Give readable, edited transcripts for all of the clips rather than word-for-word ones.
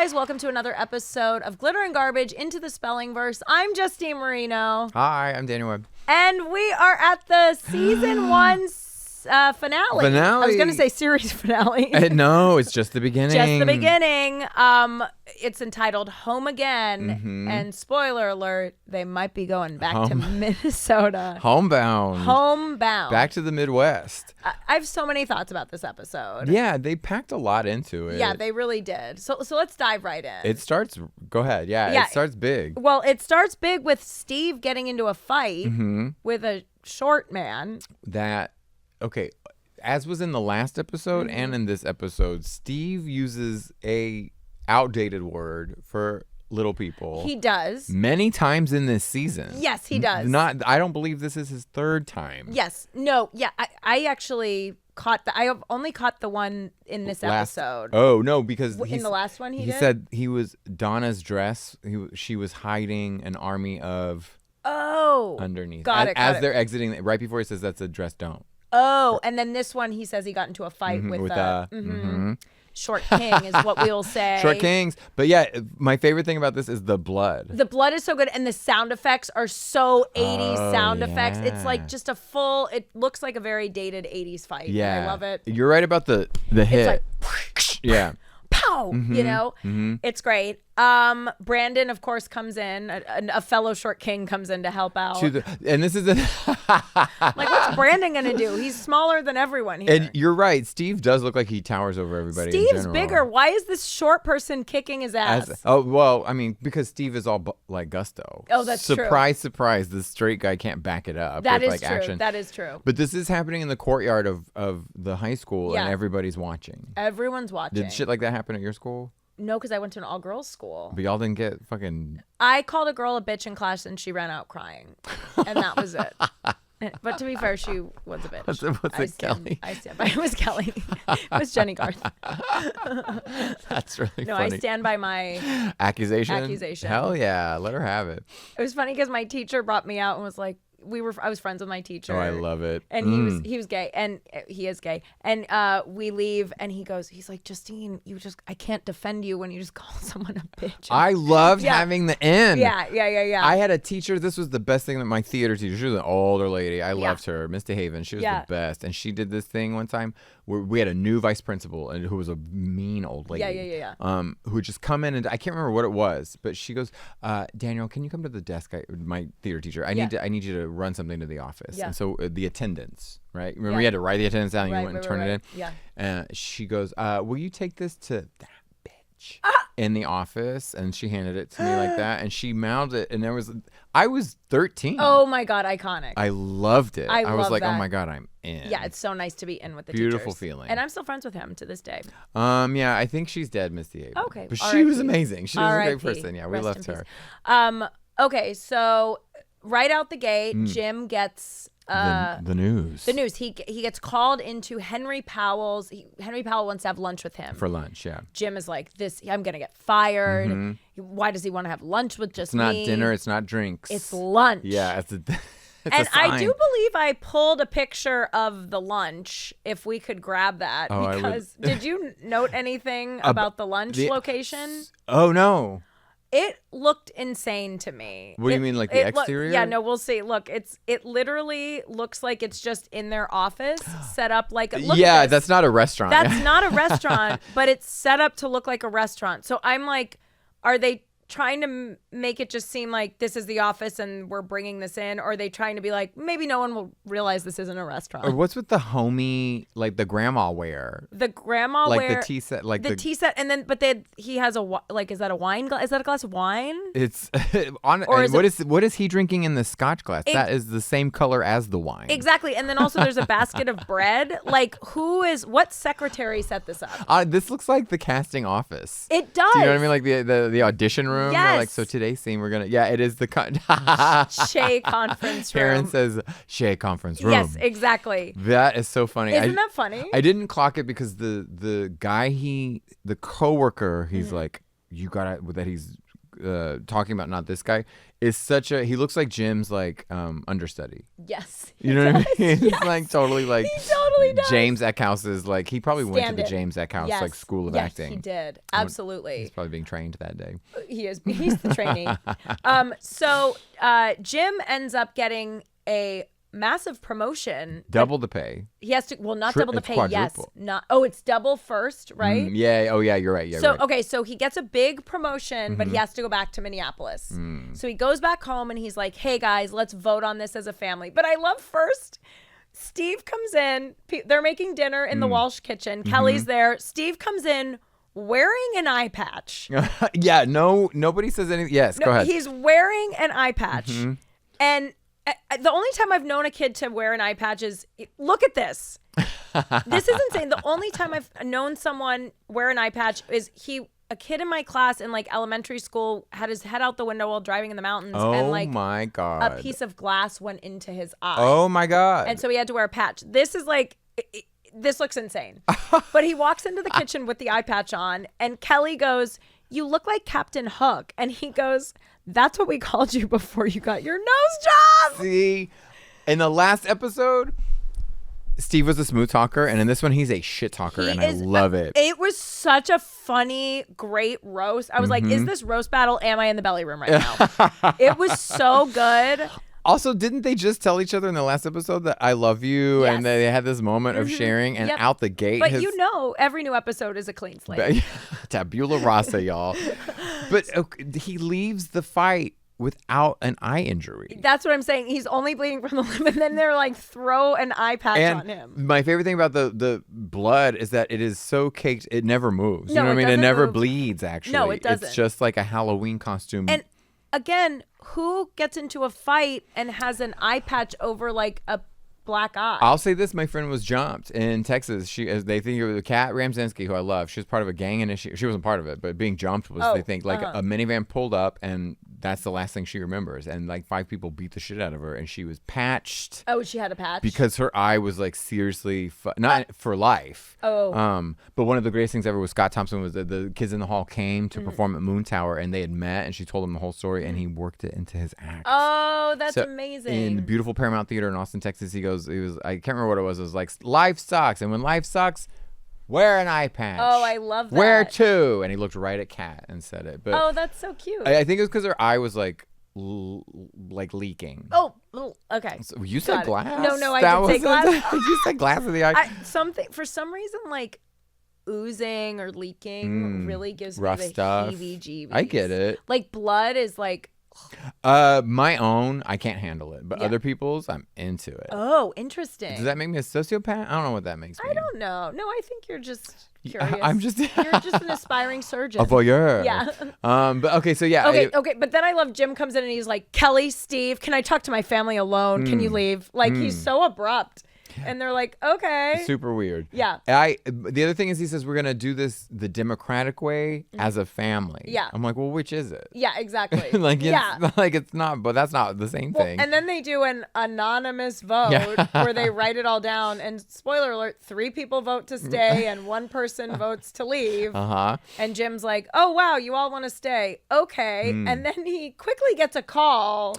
guys, welcome to another episode of Glitter and Garbage into the Spellingverse. I'm Justine Marino. Hi, I'm Daniel Webb. And we are at the season 1 finale. I was going to say series finale. No, it's just the beginning. Just the beginning. It's entitled Home Again. And spoiler alert, they might be going back to Minnesota. Homebound. Back to the Midwest. I have so many thoughts about this episode. Yeah, they packed a lot into it. Yeah, they really did. So let's dive right in. It starts, go ahead. Yeah, it starts big. Well, it starts big with Steve getting into a fight with a short man. Okay, as was in the last episode and in this episode, Steve uses a outdated word for little people. He does. Many times in this season. Yes, he does. I don't believe this is his third time. Yes. No. Yeah. I actually caught I have only caught the one in this episode. Oh no, because in the last one he did? said he was Donna's dress. She was hiding an army of underneath. Got it. They're exiting, right before he says that's a dress don't. Oh, and then this one he says he got into a fight with Short King is what we'll say. Short Kings. But yeah, my favorite thing about this is the blood. The blood is so good, and the sound effects are so 80s sound effects. It's like just it looks like a very dated 80s fight. Yeah. I love it. You're right about the hit. It's like, yeah. Pow! You know? It's great. Brandon, of course, comes in. A fellow Short King comes in to help out. And this is like, what's Brandon going to do? He's smaller than everyone here. And you're right. Steve does look like he towers over everybody. Steve's bigger. Why is this short person kicking his ass? Because Steve is all like gusto. Oh, that's true. Surprise, the straight guy can't back it up. That with, is like, true. action. That is true. But this is happening in the courtyard of the high school, and everybody's watching. Everyone's watching. Did shit like that happen at your school? No, because I went to an all-girls school. But y'all didn't get fucking... I called a girl a bitch in class, and she ran out crying. And that was it. But to be fair, she was a bitch. Was it Kelly? I stand by. It was Kelly. It was Jenny Garth. That's really funny. No, I stand by my accusation. Hell yeah, let her have it. It was funny because my teacher brought me out and was like, I was friends with my teacher. Oh, I love it. And he was gay, and he is gay. And we leave, and he's like, Justine, I can't defend you when you just call someone a bitch. I loved having the end. Yeah. I had a teacher. This was the best thing that my theater teacher. She was an older lady. I loved her, Miss DeHaven. She was the best. And she did this thing one time where we had a new vice principal, and who was a mean old lady. Yeah. Who would just come in, and I can't remember what it was, but she goes, Daniel, can you come to the desk? My theater teacher. I need you to run something to the office. And so the attendance, right? Remember you had to write the attendance down, and you went and turn it in. Yeah. And she goes, will you take this to that bitch in the office? And she handed it to me like that, and she mouthed it, and I was 13. Oh my God, iconic. I loved it. I was like, that. oh my God, I'm in. Yeah, it's so nice to be in with the Beautiful teachers. feeling. And I'm still friends with him to this day. Yeah, I think she's dead, Miss DeHaven. Okay. But she was amazing. She was a great person. Yeah, we loved her. Okay, so right out the gate, Jim gets the news. The news. He gets called into Henry Powell's. Henry Powell wants to have lunch with him. For lunch, yeah. Jim is like, I'm going to get fired. Why does he want to have lunch with just me? It's not dinner. It's not drinks. It's lunch. Yeah, it's and I do believe I pulled a picture of the lunch, if we could grab that. Because did you note anything about the lunch location? Oh, no. It looked insane to me. What do you mean, like the exterior? Yeah, no, we'll see. Look, it literally looks like it's just in their office, set up like. That's not a restaurant. That's not a restaurant, but it's set up to look like a restaurant. So I'm like, are they trying to make it just seem like this is the office and we're bringing this in? Or are they trying to be like, maybe no one will realize this isn't a restaurant? Or what's with the homey, like the grandma wear? The grandma like wear. Like the tea set. Like the tea set. And then, but he has is that a wine glass? Is that a glass of wine? It's what is he drinking in the scotch glass? That is the same color as the wine. Exactly. And then also there's a basket of bread. Like, what secretary set this up? This looks like the casting office. It does. Do you know what I mean? Like the audition room. Yes. Like, so today's scene, we're gonna. Yeah, it is the Shea conference room. Karen says Shea conference room. Yes, exactly. That is so funny. Isn't that funny? I didn't clock it because the guy the coworker, he's like, you gotta that he's talking about not this guy, is he looks like Jim's like understudy. Yes. You know what I mean? Yes. It's like totally like he totally does. James Eckhouse's like he probably went to the James Eckhouse yes. like school of yes, acting. He did. Absolutely. He's probably being trained that day. He's the trainee. So Jim ends up getting a massive promotion. Double the pay. He has to, not double the pay. Quadruple. Yes. It's double first, right? Yeah. Oh yeah, you're right. Yeah. So, right. okay. So he gets a big promotion, but he has to go back to Minneapolis. So he goes back home and he's like, hey guys, let's vote on this as a family. But I love first, Steve comes in. They're making dinner in the Walsh kitchen. Kelly's there. Steve comes in wearing an eye patch. Yeah. No, nobody says anything. Yes. Go ahead. He's wearing an eye patch. And the only time I've known a kid to wear an eye patch is, look at this. This is insane. The only time I've known someone wear an eye patch is a kid in my class in like elementary school had his head out the window while driving in the mountains. And like my God. a piece of glass went into his eye. Oh my God. And so he had to wear a patch. This is like, this looks insane. But he walks into the kitchen with the eye patch on and Kelly goes, you look like Captain Hook. And he goes, that's what we called you before you got your nose job. See, in the last episode, Steve was a smooth talker, and in this one, he's a shit talker, I love it. It was such a funny, great roast. I was like, is this roast battle? Am I in the belly room right now? It was so good. Also, didn't they just tell each other in the last episode that I love you, Yes. and they had this moment of sharing, and out the gate, but every new episode is a clean slate. Tabula rasa, y'all. But he leaves the fight without an eye injury. That's what I'm saying. He's only bleeding from the lip, and then they're like, throw an eye patch on him. My favorite thing about the blood is that it is so caked, it never moves. You know what I mean? It never bleeds, actually. No, it doesn't. It's just like a Halloween costume. And again, who gets into a fight and has an eye patch over like a black eye? I'll say this: my friend was jumped in Texas. They think it was Kat Ramzinski, who I love. She was part of a gang initiative. She wasn't part of it, but being jumped was they think like a minivan pulled up, and that's the last thing she remembers. And like 5 people beat the shit out of her, and she was patched. Oh, she had a patch because her eye was like seriously not for life. But one of the greatest things ever was Scott Thompson was the Kids in the Hall came to perform at Moon Tower, and they had met, and she told him the whole story, and he worked it into his act. Oh, that's amazing! In the beautiful Paramount Theater in Austin, Texas, he was I can't remember what it was. It was like life sucks, and when life sucks, wear an eye patch. Oh, I love that. Wear 2, and he looked right at Kat and said it. But that's so cute. I think it was because her eye was like leaking. Oh, okay. So you said glass? No, I didn't say glass. You said glass in the eye. For some reason, like oozing or leaking really gives rough me the stuff. heebie-jeebies. I get it. Like blood is like. My own, I can't handle it, but other people's, I'm into it. Oh, interesting. Does that make me a sociopath? I don't know what that makes me. I don't know. No, I think you're just curious. You're just an aspiring surgeon. A voyeur. Yeah. But okay, so yeah. Okay. But then I love Jim comes in and he's like, Kelly, Steve, can I talk to my family alone? Can you leave? Like he's so abrupt. And they're like, okay. Super weird. Yeah. The other thing is he says we're going to do this the democratic way as a family. Yeah. I'm like, well, which is it? Yeah, exactly. It's not, but that's not the same thing. And then they do an anonymous vote where they write it all down. And spoiler alert, 3 people vote to stay and 1 person votes to leave. And Jim's like, oh, wow, you all want to stay. Okay. And then he quickly gets a call.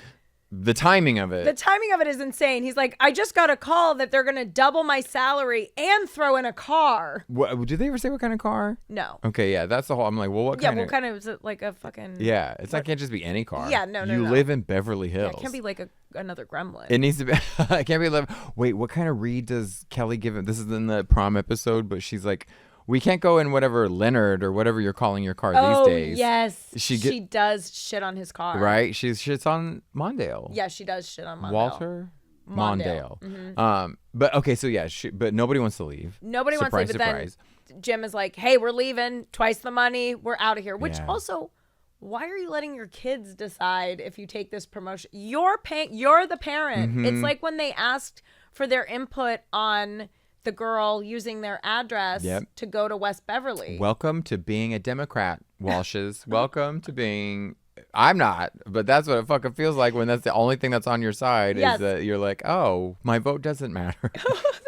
The timing of it. The timing of it is insane. He's like, I just got a call that they're going to double my salary and throw in a car. What, did they ever say what kind of car? No. Okay, yeah, that's the whole. I'm like, well, what kind of? Yeah, what kind of, is it like a fucking. Yeah, it's like, can't just be any car. Yeah, no. You live in Beverly Hills. Yeah, it can't be like another gremlin. It needs to be. It can't be. Wait, what kind of read does Kelly give him? This is in the prom episode, but she's like, we can't go in whatever Leonard or whatever you're calling your car these days. Yes. She does shit on his car. Right? She shits on Mondale. Yeah, she does shit on Mondale. Walter Mondale. Mm-hmm. But okay, so yeah, but nobody wants to leave. Nobody wants to leave. But then Jim is like, hey, we're leaving. Twice the money. We're out of here. Which also, why are you letting your kids decide if you take this promotion? You're the parent. Mm-hmm. It's like when they asked for their input on the girl using their address to go to West Beverly. Welcome to being a Democrat, Walshes. Welcome to being. I'm not, but that's what it fucking feels like when that's the only thing that's on your side is that you're like, oh, my vote doesn't matter.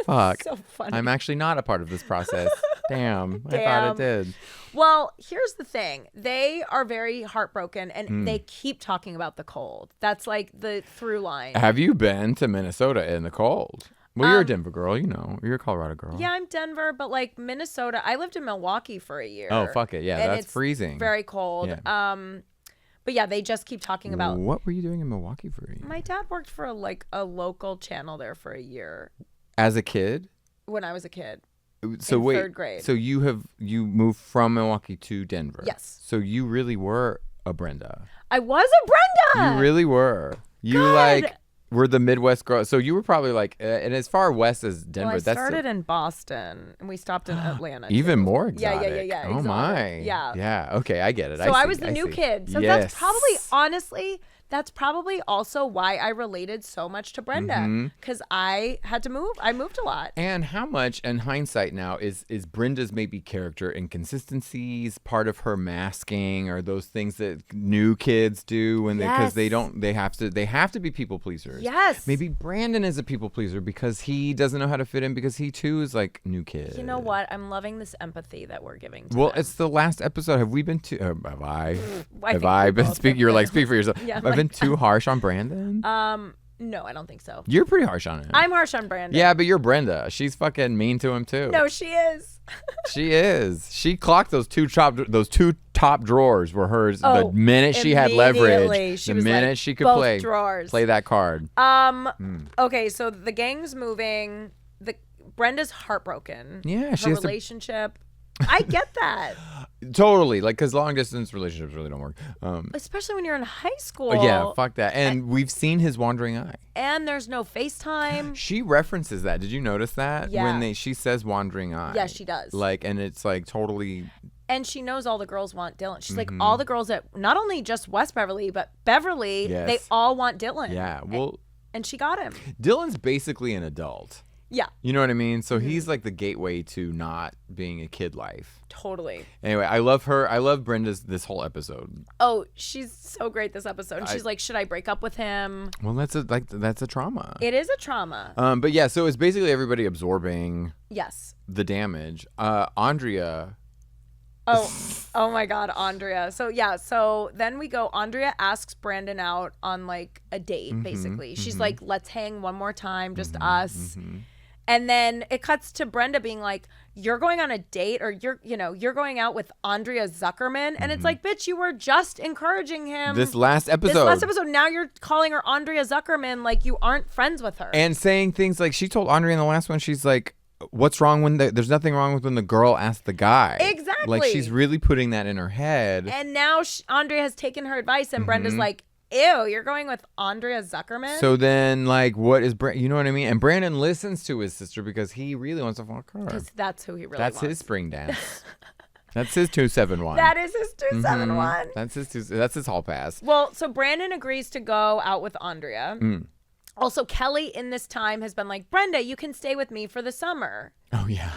Fuck. So funny. I'm actually not a part of this process. Damn. I thought it did. Well, here's the thing. They are very heartbroken, and they keep talking about the cold. That's like the through line. Have you been to Minnesota in the cold? Well, you're a Denver girl, you know. You're a Colorado girl. Yeah, I'm Denver, but like Minnesota, I lived in Milwaukee for a year. Oh, fuck it. Yeah, and that's it's freezing. Very cold. Yeah. But yeah, they just keep talking about. What were you doing in Milwaukee for a year? My dad worked for a local channel there for a year. As a kid? When I was a kid. So in wait, third grade. So you moved from Milwaukee to Denver? Yes. So you really were a Brenda. I was a Brenda. You really were. You were the Midwest girl. So you were probably like, and as far west as Denver. Well, I started in Boston, and we stopped in Atlanta. Even too. more exotic. Yeah. Oh exotic. my. Yeah. Yeah. Okay, I get it. So I was the new kid. So yes. that's probably, honestly, that's probably also why I related so much to Brenda, because I had to move. I moved a lot. And how much, in hindsight now, is Brenda's maybe character inconsistencies part of her masking, or those things that new kids do when because they have to be people pleasers. Yes. Maybe Brandon is a people pleaser because he doesn't know how to fit in because he too is like new kid. You know what? I'm loving this empathy that we're giving to Well, them. it's the last episode. Have we been to? Have I? think I we been both speaking? have You're like been. speak for yourself. Yeah, I've been too harsh on Brandon. No, I don't think so. You're pretty harsh on him. I'm harsh on Brandon. Yeah, but you're Brenda. She's fucking mean to him too. No, she is. She is. She clocked those two top drawers were hers the minute she had leverage. She the was minute like, she could both drawers. play that card. Okay, so the gang's moving. Brenda's heartbroken. Yeah, her she has relationship. I get that. Totally, like, because long distance relationships really don't work. Especially when you're in high school. Yeah, fuck that. And we've seen his wandering eye. And there's no FaceTime. She references that. Did you notice that? Yeah. When she says wandering eye. Yeah, she does. Like, and it's like totally. And she knows all the girls want Dylan. She's like, all the girls at not only just West Beverly, but Beverly, they all want Dylan. Yeah, well. And she got him. Dylan's basically an adult. Yeah. You know what I mean? So he's like the gateway to not being a kid life. Totally. Anyway, I love her. I love Brenda's this whole episode. Oh, she's so great this episode. And she's like, should I break up with him? Well, that's a trauma. It is a trauma. But yeah, so it's basically everybody absorbing the damage. Andrea. Oh my God, Andrea. So yeah, so then we go. Andrea asks Brandon out on like a date, basically. She's like, let's hang one more time, just us. And then it cuts to Brenda being like, you're going on a date, or you're going out with Andrea Zuckerman. And it's like, bitch, you were just encouraging him. This last episode. Now you're calling her Andrea Zuckerman like you aren't friends with her. And saying things like, she told Andrea in the last one, she's like, what's wrong when there's nothing wrong with when the girl asked the guy. Exactly. Like, she's really putting that in her head. And now Andrea has taken her advice, and Brenda's like, ew, you're going with Andrea Zuckerman? So then, like, what is you know what I mean? And Brandon listens to his sister because he really wants to fuck her. Because that's who he really wants. That's his spring dance. That's his 271. That is his 271. That's his hall pass. Well, so Brandon agrees to go out with Andrea. Also, Kelly in this time has been like, Brenda, you can stay with me for the summer. Oh, yeah.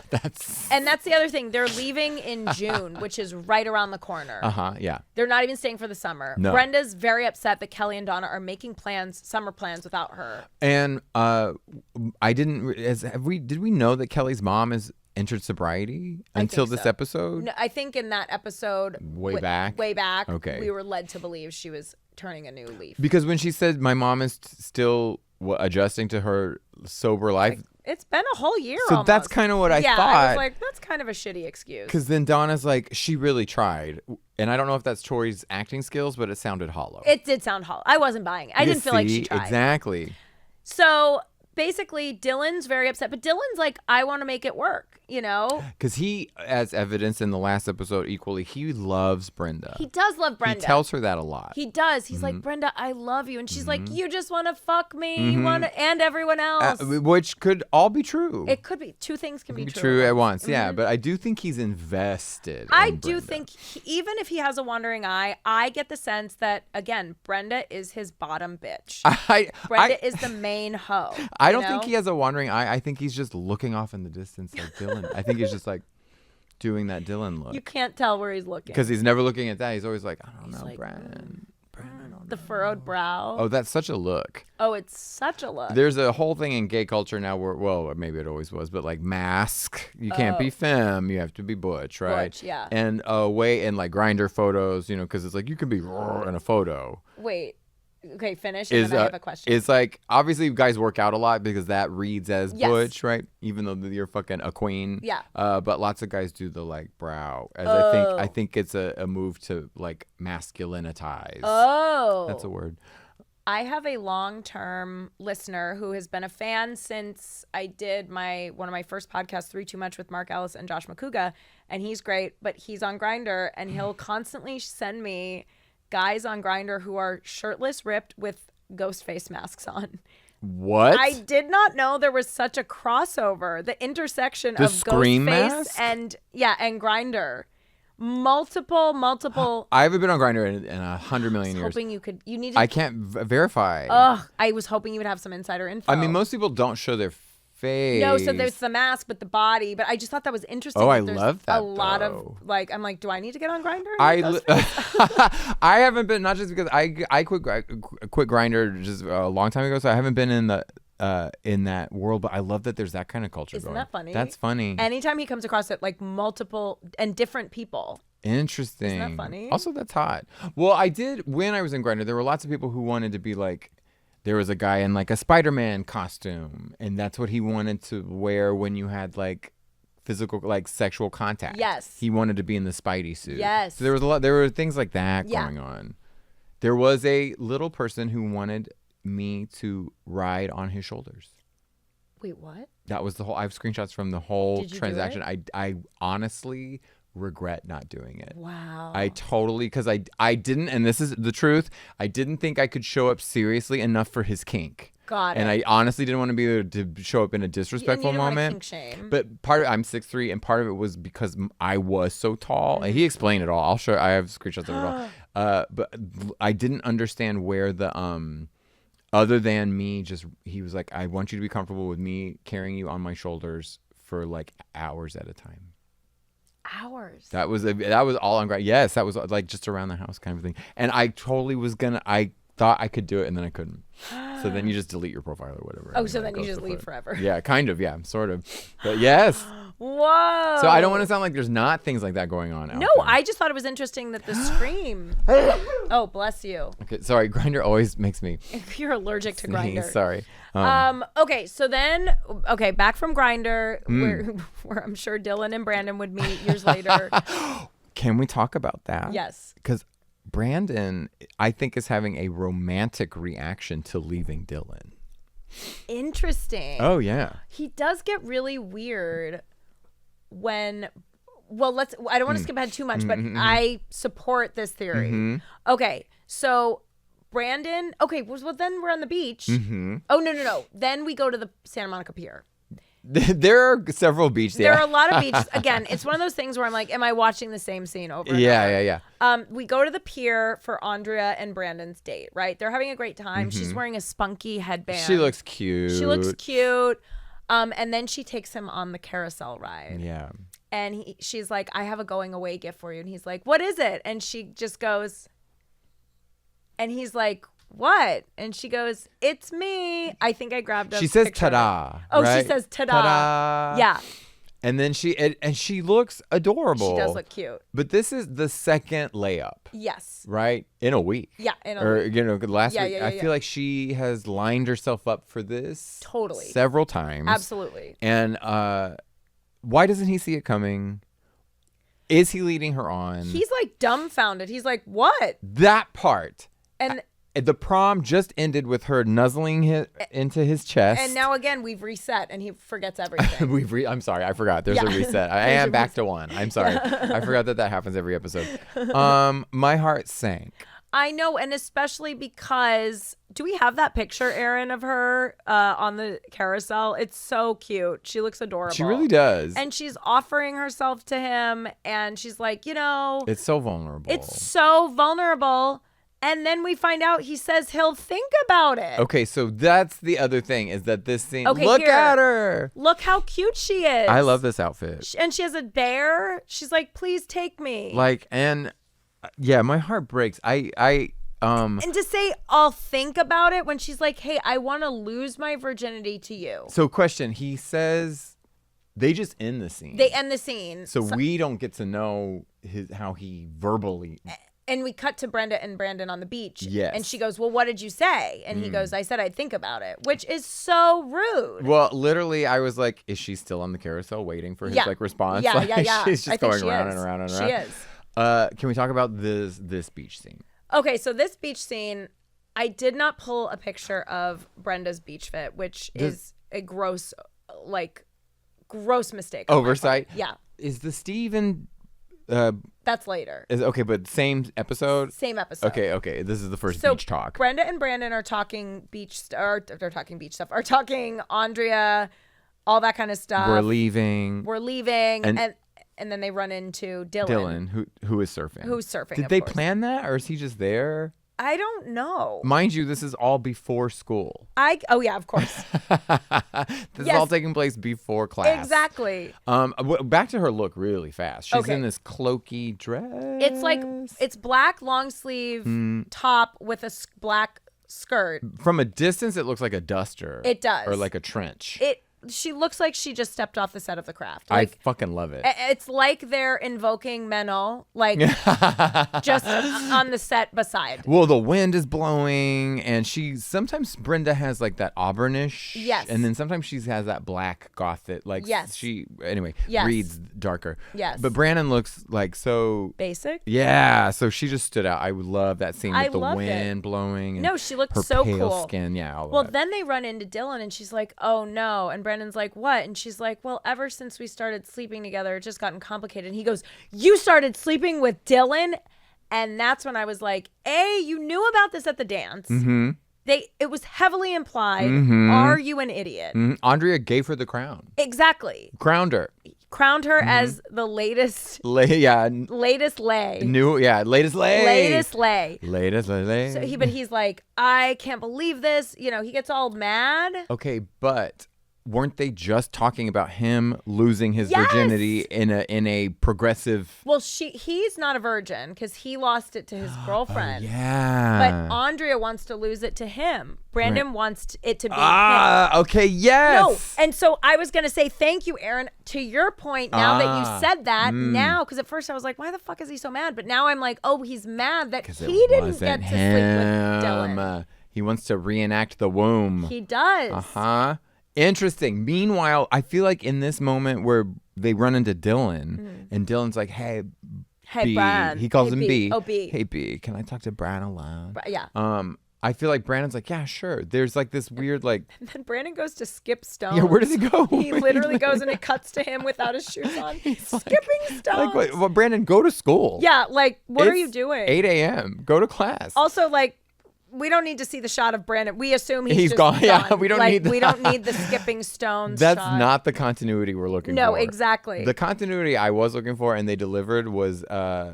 And that's the other thing. They're leaving in June, which is right around the corner. Yeah. They're not even staying for the summer. No. Brenda's very upset that Kelly and Donna are making summer plans without her. And did we know that Kelly's mom is entered sobriety until this episode? No, I think in that episode. Way back? Way back. Okay. We were led to believe she was turning a new leaf. Because when she said my mom is still adjusting to her sober life. Like, it's been a whole year So almost. that's kind of what I thought. I was like, that's kind of a shitty excuse. Because then Donna's like, she really tried. And I don't know if that's Tori's acting skills, but it sounded hollow. It did sound hollow. I wasn't buying it. I didn't feel like she tried. Exactly. So basically, Dylan's very upset. But Dylan's like, I want to make it work, you know? Because he, as evidenced in the last episode equally, he loves Brenda. He does love Brenda. He tells her that a lot. He does. He's like, Brenda, I love you. And she's like, you just want to fuck me. You want to, and everyone else. Which could all be true. It could be. Two things can be true at once. Yeah, but I do think he's invested. I do think even if he has a wandering eye, I get the sense that, again, Brenda is his bottom bitch. Brenda is the main hoe. I don't think he has a wandering eye. I think he's just looking off in the distance like Dylan. I think he's just like doing that Dylan look. You can't tell where he's looking. Because he's never looking at that. He's always like, I don't know, like, Brandon. The furrowed brow. Oh, that's such a look. Oh, it's such a look. There's a whole thing in gay culture now where, well, maybe it always was, but like mask. You can't be femme. You have to be butch, right? Butch, yeah. And and like Grindr photos, because it's like you can be in a photo. Wait. Okay, finish, and then I have a question. It's like, obviously guys work out a lot because that reads as butch, right? Even though you're fucking a queen. Yeah. But lots of guys do the like brow. As I think it's a move to like masculinitize. Oh. That's a word. I have a long-term listener who has been a fan since I did one of my first podcasts, 3 Too Much, with Mark Ellis and Josh McCouga, and he's great, but he's on Grindr, and he'll constantly send me guys on Grindr who are shirtless, ripped, with ghost face masks on. What? I did not know there was such a crossover. The intersection of Scream Ghostface mask? and Grindr. Multiple. I haven't been on Grindr in 100 million years. Hoping you need to. I can't verify. I was hoping you would have some insider info. I mean, most people don't show their face. No, so there's the mask, but the body. But I just thought that was interesting. Oh, I there's love that. A lot of I'm like, do I need to get on Grindr? I haven't been, not just because I quit Grindr just a long time ago, so I haven't been in that world. But I love that there's that kind of culture. Isn't that funny? That's funny. Anytime he comes across it, like multiple and different people. Interesting. Isn't that funny? Also, that's hot. Well, I did when I was in Grindr. There were lots of people who wanted to be like. There was a guy in like a Spider-Man costume, and that's what he wanted to wear when you had like physical, like sexual contact. Yes. He wanted to be in the Spidey suit. Yes. So there were things like that going on. There was a little person who wanted me to ride on his shoulders. Wait, what? That was I have screenshots from the whole Did you transaction. do it? I honestly regret not doing it. Wow. I totally, because I didn't, and this is the truth, I didn't think I could show up seriously enough for his kink. Got it. And I honestly didn't want to be there to show up in a disrespectful moment. Kink shame. But I'm 6'3", and part of it was because I was so tall. And he explained it all. I'll show. I have screenshots of it all. But I didn't understand where the other than me, he was like, I want you to be comfortable with me carrying you on my shoulders for like hours at a time. Hours. That was all on Grindr. Yes, that was like just around the house kind of thing. And I totally was I thought I could do it, and then I couldn't. So then you just delete your profile or whatever. Oh, so then you just leave forever. Yeah, kind of. Yeah, sort of. But yes. Whoa. So I don't want to sound like there's not things like that going on out No, there. I just thought it was interesting that the scream. Oh, bless you. Okay, sorry. Grindr always makes me. You're allergic to sneeze. Grindr. Sorry. Okay, so then, back from Grindr, where I'm sure Dylan and Brandon would meet years later. Can we talk about that? Yes. Because Brandon, I think, is having a romantic reaction to leaving Dylan. Interesting. Oh, yeah. He does get really weird when... Well, I don't want to skip ahead too much, but I support this theory. Okay, so... Brandon, well, then we're on the beach. Oh, no. Then we go to the Santa Monica Pier. There are several beaches. There are a lot of beaches. Again, it's one of those things where I'm like, am I watching the same scene over and over? Yeah. We go to the pier for Andrea and Brandon's date, right? They're having a great time. She's wearing a spunky headband. She looks cute. And then she takes him on the carousel ride. Yeah. And she's like, I have a going away gift for you. And he's like, what is it? And she just goes... And he's like, what? And she goes, it's me. I think I grabbed a She says picture. ta-da. Oh, right? She says ta-da. Ta-da. Yeah. And then she looks adorable. She does look cute. But this is the second layup. Yes. Right? In a week. Yeah, in a week. Last week. I feel like she has lined herself up for this. Totally. Several times. Absolutely. And why doesn't he see it coming? Is he leading her on? He's like dumbfounded. He's like, what? That part. And the prom just ended with her nuzzling into his chest. And now again, we've reset and he forgets everything. I'm sorry. I forgot. There's a reset. I am back to one. I'm sorry. I forgot that happens every episode. My heart sank. I know. And especially because, do we have that picture, Aaron, of her on the carousel? It's so cute. She looks adorable. She really does. And she's offering herself to him. And she's like, It's so vulnerable. It's so vulnerable. And then we find out he says he'll think about it. Okay, so that's the other thing is that this scene. Okay, look at her. Look how cute she is. I love this outfit. And she has a bear. She's like, please take me. Yeah, my heart breaks. I And to say, I'll think about it when she's like, hey, I want to lose my virginity to you. So question, he says they just end the scene. They end the scene. So we don't get to know how he verbally... And we cut to Brenda and Brandon on the beach. Yes. And she goes, well, what did you say? And he goes, I said I'd think about it, which is so rude. Well, literally, I was like, is she still on the carousel waiting for his like response? Yeah, like, yeah. She's just going around and around and around. She is. Can we talk about this beach scene? Okay, so this beach scene, I did not pull a picture of Brenda's beach fit, which is a gross mistake. Oversight? Yeah. Is the Steve and... That's later. Okay, but same episode? Same episode. Okay. This is the first beach talk. Brenda and Brandon are talking they're talking beach stuff. Are talking Andrea, all that kind of stuff. We're leaving. And then they run into Dylan. Dylan, who is surfing. Who's surfing, Did they plan that, or is he just there? I don't know. Mind you, this is all before school. Oh yeah, of course. This is all taking place before class. Exactly. Back to her look really fast. She's in this cloaky dress. It's black long sleeve top with a black skirt. From a distance, it looks like a duster. It does. Or like a trench. She looks like she just stepped off the set of The Craft. I fucking love it. It's like they're invoking Menno, just on the set beside. Well, the wind is blowing, and sometimes Brenda has like that auburnish. Yes. And then sometimes she has that black gothic, reads darker. Yes. But Brandon looks like so basic. Yeah. So she just stood out. I would love that scene with the wind blowing. And no, she looked her so pale cool. Skin. Yeah. All well, that. Then they run into Dylan, and she's like, "Oh no!" And Brandon's like, "What?" And she's like, "Well, ever since we started sleeping together, it's just gotten complicated." And he goes, "You started sleeping with Dylan?" And that's when I was like, you knew about this at the dance. Mm-hmm. It was heavily implied. Mm-hmm. Are you an idiot? Mm-hmm. Andrea gave her the crown. Exactly. Crowned her as the latest latest lay. Latest lay. So he's like, I can't believe this. He gets all mad. Okay, but weren't they just talking about him losing his virginity in a progressive? Well, he's not a virgin because he lost it to his girlfriend. Yeah. But Andrea wants to lose it to him. Brandon wants it to be him. Okay, yes. No, and so I was going to say thank you, Aaron. To your point, now that you said that, now, because at first I was like, why the fuck is he so mad? But now I'm like, oh, he's mad that he didn't get to sleep with Dylan. He wants to reenact the womb. He does. Uh-huh. Interesting. Meanwhile, I feel like in this moment where they run into Dylan, and Dylan's like, hey, B. Brian. He calls him B. Oh, B. Hey, B, can I talk to Brian alone? Yeah. I feel like Brandon's like, yeah, sure. There's like this weird And then Brandon goes to skip stones. Yeah, where does he go? He literally goes and it cuts to him without his shoes on. He's skipping stones. Well, Brandon, go to school. Yeah, what are you doing? 8 a.m. Go to class. Also, we don't need to see the shot of Brandon. We assume he's just gone. Yeah, we don't need that. We don't need the skipping stones. That's shot. not the continuity we're looking for. No, exactly. The continuity I was looking for and they delivered was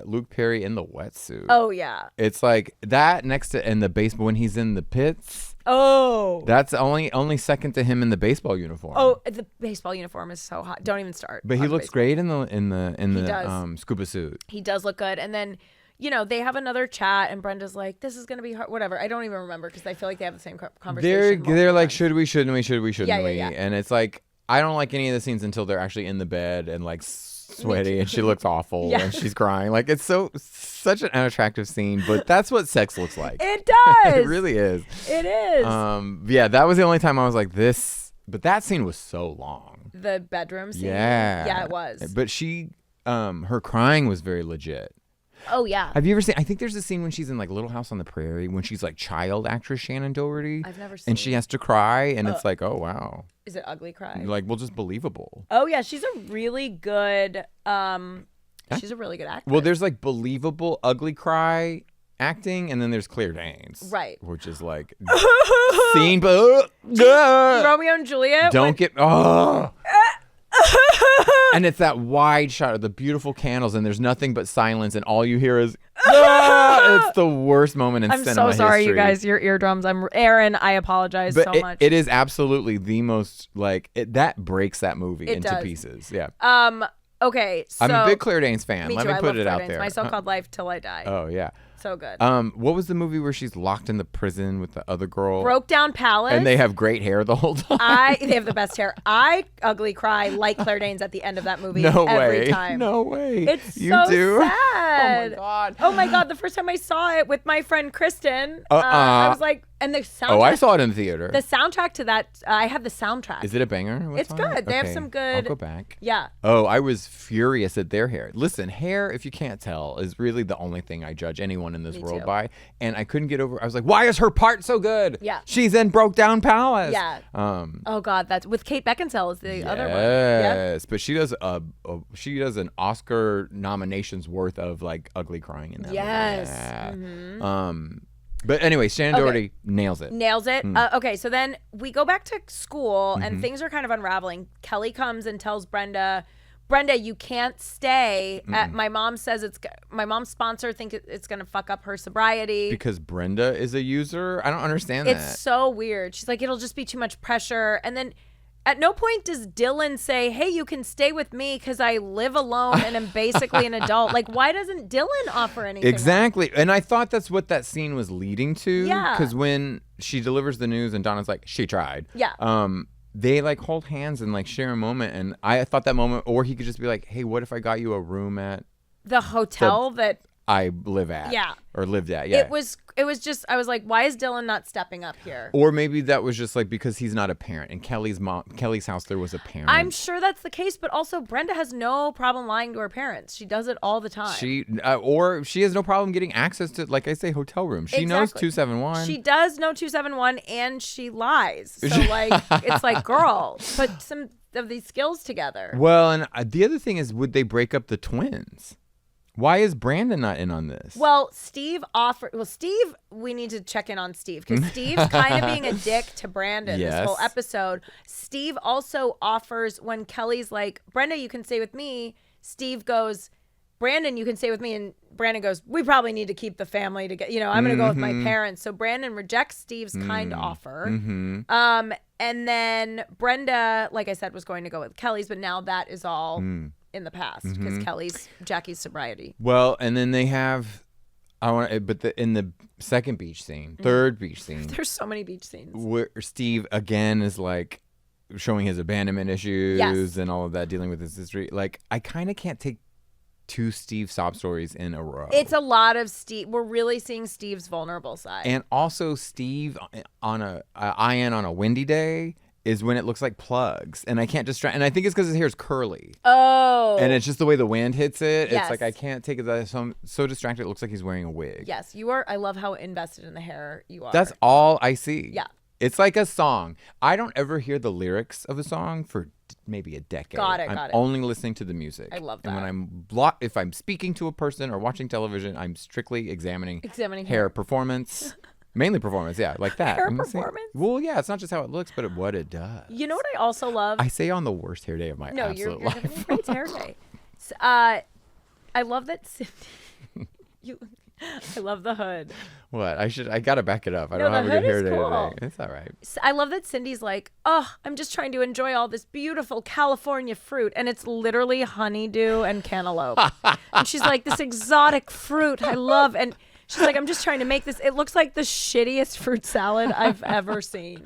Luke Perry in the wetsuit. Oh yeah. It's like that next to in the baseball when he's in the pits. Oh. That's only second to him in the baseball uniform. Oh, the baseball uniform is so hot. Don't even start. But he looks great in the scuba suit. He does look good, and then. They have another chat, and Brenda's like, "This is gonna be hard." Whatever. I don't even remember because I feel like they have the same conversation. They're like, "Should we? Shouldn't we? Should we? Shouldn't we?" Yeah. And it's like I don't like any of the scenes until they're actually in the bed and sweaty, and she looks awful, and she's crying. It's such an unattractive scene, but that's what sex looks like. It does. It really is. It is. Yeah, that was the only time I was like this, but that scene was so long. The bedroom scene. Yeah, it was. But she, her crying was very legit. Oh, yeah. Have you ever seen, I think there's a scene when she's in Little House on the Prairie when she's child actress Shannon Doherty. I've never seen and she has to cry and it's like, oh, wow. Is it ugly cry? Just believable. Oh, yeah. She's a really good, she's a really good actress. Well, there's believable ugly cry acting and then there's Claire Danes. Right. Which is scene, but Romeo and Juliet. And it's that wide shot of the beautiful candles and there's nothing but silence and all you hear is it's the worst moment in cinema history. I'm so sorry, you guys, your eardrums. Aaron, I apologize so much. It is absolutely the most that breaks that movie into pieces. Yeah. Okay, so I'm a big Claire Danes fan. Me Let too. me I put love it Claire out Danes. there. My So-Called Life Till I Die. Oh yeah. So good. What was the movie where she's locked in the prison with the other girl? Broke Down Palace. And they have great hair the whole time. They have the best hair. I ugly cry like Claire Danes at the end of that movie. No every way. time. No way. It's you so do? sad. Oh my god. Oh my god. The first time I saw it with my friend Kristen, I was like, and the soundtrack. Oh, I saw it in the theater. The soundtrack to that, I have the soundtrack. Is it a banger? It's good. They have some good. I'll go back. Yeah. Oh, I was furious at their hair. Listen, hair, if you can't tell, is really the only thing I judge anyone in this world by. And I couldn't get over. I was like, why is her part so good? Yeah. She's in Broke Down Palace. Yeah. Oh God, that's with Kate Beckinsale is the other one. Yes, but she does an Oscar nominations worth of like ugly crying in that. Yes. movie. Yeah. Mm-hmm. But anyway, Shannon Doherty nails it. Okay, so then we go back to school and things are kind of unraveling. Kelly comes and tells Brenda, you can't stay. My mom says my mom's sponsor think it's going to fuck up her sobriety. Because Brenda is a user? I don't understand that. It's so weird. She's like, it'll just be too much pressure. And then at no point does Dylan say, hey, you can stay with me because I live alone and am basically an adult. Like, why doesn't Dylan offer anything? Exactly. And I thought that's what that scene was leading to. Yeah. Because when she delivers the news and Donna's like, she tried. Yeah. They like hold hands and like share a moment. And I thought that moment, or he could just be like, hey, what if I got you a room at the hotel that I live at? Yeah. Or lived at. Yeah. It was just, I was like, why is Dylan not stepping up here? Or maybe that was just like because he's not a parent. In Kelly's house, there was a parent. I'm sure that's the case, but also Brenda has no problem lying to her parents. She does it all the time. Or she has no problem getting access to, like I say, hotel rooms. She knows 271. She does know 271, and she lies. So like, it's like, girl, put some of these skills together. Well, and the other thing is, would they break up the twins? Why is Brandon not in on this? Well, Steve, we need to check in on Steve because Steve's kind of being a dick to Brandon this whole episode. Steve also offers when Kelly's like, Brenda, you can stay with me. Steve goes, Brandon, you can stay with me. And Brandon goes, we probably need to keep the family together. I'm going to go with my parents. So Brandon rejects Steve's kind offer. And then Brenda, like I said, was going to go with Kelly's, but now that is all in the past because Jackie's sobriety. Well, and then they have, in the second beach scene, third beach scene. There's so many beach scenes. Where Steve again is like showing his abandonment issues and all of that, dealing with his history. Like, I kind of can't take two Steve sob stories in a row. It's a lot of Steve. We're really seeing Steve's vulnerable side. And also Steve on a windy day is when it looks like plugs, and I can't distract. And I think it's because his hair is curly. Oh. And it's just the way the wind hits it. Yes. It's like I can't take it. So I'm so distracted. It looks like he's wearing a wig. Yes, you are. I love how invested in the hair you are. That's all I see. Yeah. It's like a song. I don't ever hear the lyrics of a song for maybe a decade. Got it. I'm only listening to the music. I love that. And when if I'm speaking to a person or watching television, I'm strictly examining hair performance. Mainly performance, yeah, like that. Hair performance? Well, yeah, it's not just how it looks, but what it does. You know what I also love? I say on the worst hair day of my absolute life. No, you're great hair day. I love that Cindy. I love the hood. What? I gotta back it up. I don't have a good hair day today. It's all right. I love that Cindy's like, oh, I'm just trying to enjoy all this beautiful California fruit. And it's literally honeydew and cantaloupe. And she's like, this exotic fruit I love. And she's like, I'm just trying to make this. It looks like the shittiest fruit salad I've ever seen.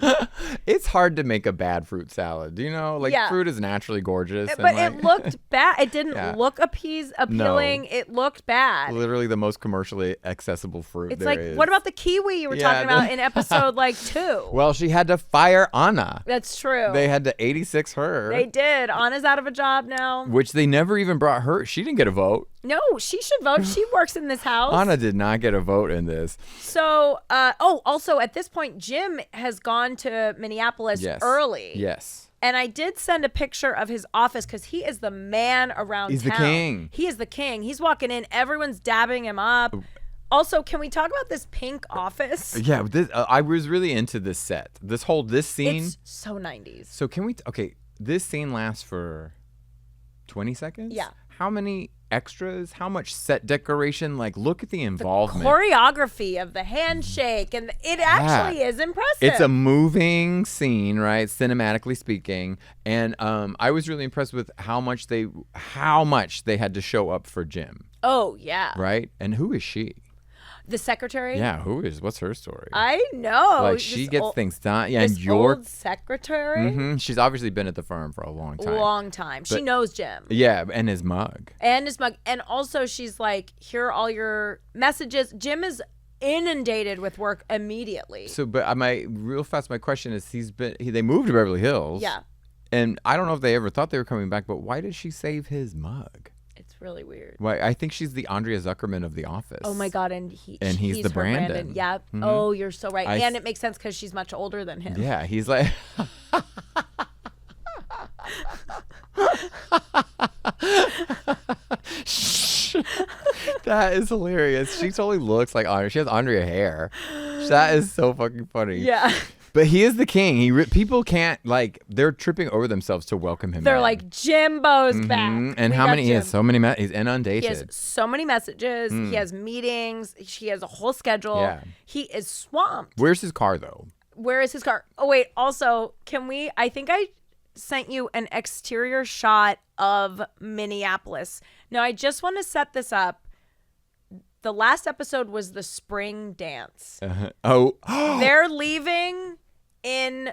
It's hard to make a bad fruit salad. Do you know? Like, fruit is naturally gorgeous. But it looked bad. It didn't look appealing. No. It looked bad. Literally the most commercially accessible fruit it's like, what about the kiwi you were talking about in episode 2? Well, she had to fire Anna. That's true. They had to 86 her. They did. Anna's out of a job now. Which they never even brought her. She didn't get a vote. No, she should vote. She works in this house. Anna did not get a vote in this. So, also at this point, Jim has gone to Minneapolis early. Yes. And I did send a picture of his office because he is the man around He's town. the king. He is the king. He's walking in. Everyone's dabbing him up. Also, can we talk about this pink office? Yeah, I was really into this set. This scene. It's so 90s. So this scene lasts for 20 seconds? Yeah. How many extras? How much set decoration? Like, look at the involvement. The choreography of the handshake, and it actually is impressive. It's a moving scene, right? Cinematically speaking. And I was really impressed with how much they had to show up for Jim. Oh, yeah. Right? And who is she? The secretary? Yeah, what's her story? I know. Like, she gets things done. Yeah, this and your old secretary? She's obviously been at the firm for a long time. She knows Jim. Yeah, and his mug. And also she's like, here are all your messages. Jim is inundated with work immediately. So, but my question is, they moved to Beverly Hills. Yeah. And I don't know if they ever thought they were coming back, but why did she save his mug? It's really weird. Why? I think she's the Andrea Zuckerman of The Office. Oh my God, and he's the Brandon. Yeah. Mm-hmm. Oh, you're so right. And it makes sense because she's much older than him. Yeah, he's like. That is hilarious. She totally looks like Andrea. She has Andrea hair. That is so fucking funny. Yeah. But he is the king. People can't, like, they're tripping over themselves to welcome him. They're in. like, Jimbo's back. And how many? He has so many. He's inundated. He has so many messages. He has meetings. She has a whole schedule. Yeah. He is swamped. Where's his car, though? Where is his car? Oh, wait. Also, I think I sent you an exterior shot of Minneapolis. Now, I just want to set this up. The last episode was the spring dance. Oh. They're leaving in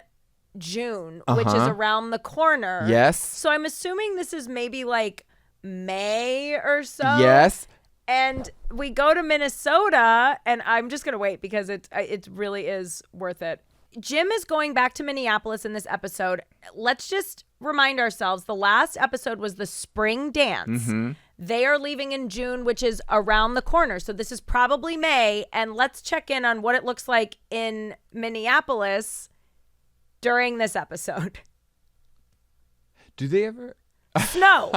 June, which is around the corner. Yes. So I'm assuming this is maybe like May or so. Yes. And we go to Minnesota, and I'm just going to wait because it really is worth it. Jim is going back to Minneapolis in this episode. Let's just remind ourselves, the last episode was the spring dance. Mm-hmm. They are leaving in June, which is around the corner. So this is probably May. And let's check in on what it looks like in Minneapolis during this episode. Do they ever? Snow.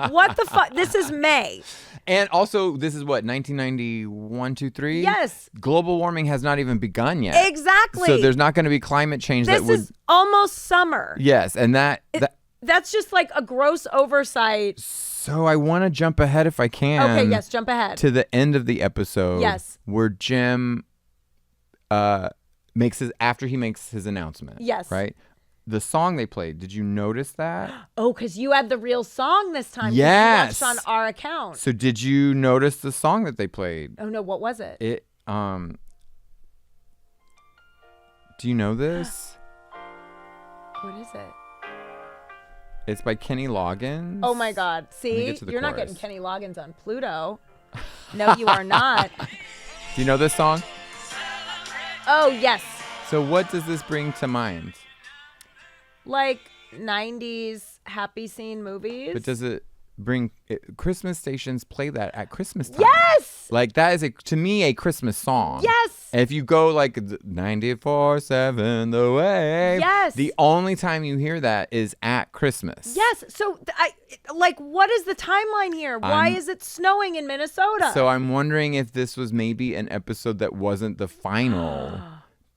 What the fuck? This is May. And also, this is what, 1991, 2, 3? Yes. Global warming has not even begun yet. Exactly. So there's not going to be climate change this is almost summer. Yes, and that's just like a gross oversight. So I want to jump ahead if I can. Okay, yes, jump ahead. To the end of the episode. Yes. Where Jim after he makes his announcement. Yes. Right? The song they played, did you notice that? Oh, because you had the real song this time. Yes. You watched on our account. So did you notice the song that they played? Oh, no. What was it? Do you know this? What is it? It's by Kenny Loggins. Oh, my God. See? You're not chorus. getting Kenny Loggins on Pluto. No, you are not. Do you know this song? Oh, yes. So what does this bring to mind? Like 90s happy scene movies. But does it bring Christmas stations play that at Christmas time? Yes. Like that is to me a Christmas song. Yes. And if you go like 94.7 the wave. Yes. The only time you hear that is at Christmas. Yes. So what is the timeline here? Why is it snowing in Minnesota? So I'm wondering if this was maybe an episode that wasn't the final.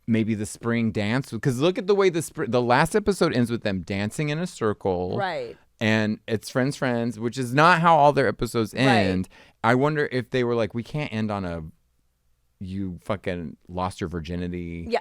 Maybe the spring dance, because look at the way the last episode ends with them dancing in a circle, right? And it's friends, which is not how all their episodes end. Right. I wonder if they were like, we can't end on a you fucking lost your virginity,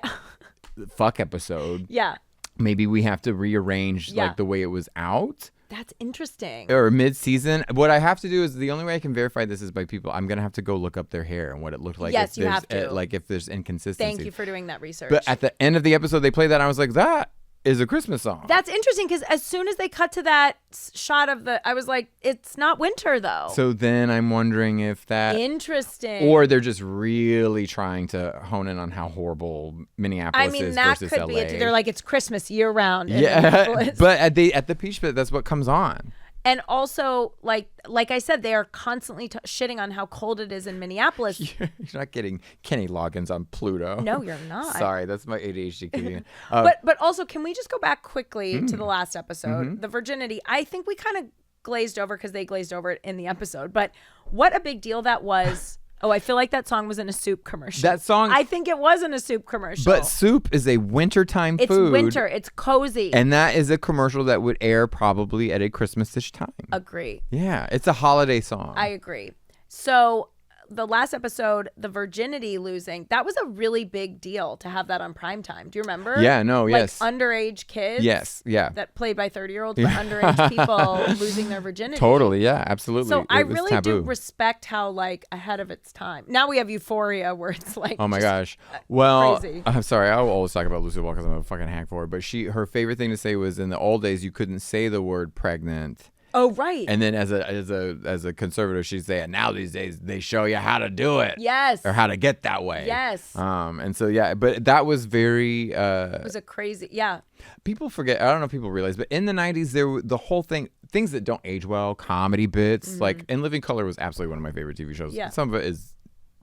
fuck episode. Yeah, maybe we have to rearrange like the way it was out. That's interesting. Or mid-season. What I have to do is the only way I can verify this is by people. I'm going to have to go look up their hair and what it looked like. Yes, you have to. Like if there's inconsistency. Thank you for doing that research. But at the end of the episode, they play that. And I was like, that is a Christmas song. That's interesting because as soon as they cut to that shot of I was like, it's not winter though. So then I'm wondering if that. Interesting. Or they're just really trying to hone in on how horrible Minneapolis is versus that could LA. be it. They're like, it's Christmas year round. Yeah. But at the Peach Pit, that's what comes on. And also, like I said, they are constantly shitting on how cold it is in Minneapolis. You're not getting Kenny Loggins on Pluto. No, you're not. Sorry, that's my ADHD kicking. But also, can we just go back quickly to the last episode, the virginity? I think we kind of glazed over because they glazed over it in the episode. But what a big deal that was. Oh, I feel like that song was in a soup commercial. That song. I think it was in a soup commercial. But soup is a wintertime food. It's winter. It's cozy. And that is a commercial that would air probably at a Christmas-ish time. Agree. Yeah. It's a holiday song. I agree. So the last episode, the virginity losing, that was a really big deal to have that on primetime. Do you remember? Yeah, no, like yes. Underage kids. Yes, yeah. That played by 30-year-olds, but underage people losing their virginity. Totally, yeah, absolutely. So I was really taboo. do respect how like ahead of its time. Now we have Euphoria where it's like, oh my gosh. Well, crazy. I'm sorry. I will always talk about Lucille Ball because I'm a fucking hack for her. But her favorite thing to say was in the old days you couldn't say the word pregnant. Oh right. And then as a conservative, she'd say, now these days they show you how to do it. Yes. Or how to get that way. Yes. And so yeah, but that was very. It was a crazy. Yeah. People forget. I don't know if people realize, but in the 90s, the whole thing, things that don't age well, comedy bits, like In Living Color was absolutely one of my favorite TV shows. Yeah. Some of it is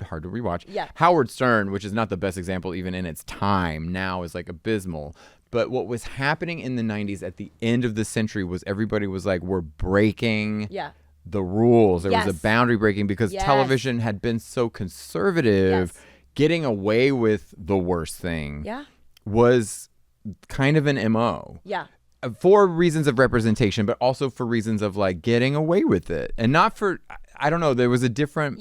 hard to rewatch. Yeah. Howard Stern, which is not the best example even in its time, now is like abysmal. But what was happening in the 90s at the end of the century was everybody was like, we're breaking the rules. There was a boundary breaking because television had been so conservative. Yes. Getting away with the worst thing was kind of an MO. Yeah. For reasons of representation, but also for reasons of like getting away with it. And not for, I don't know, there was a different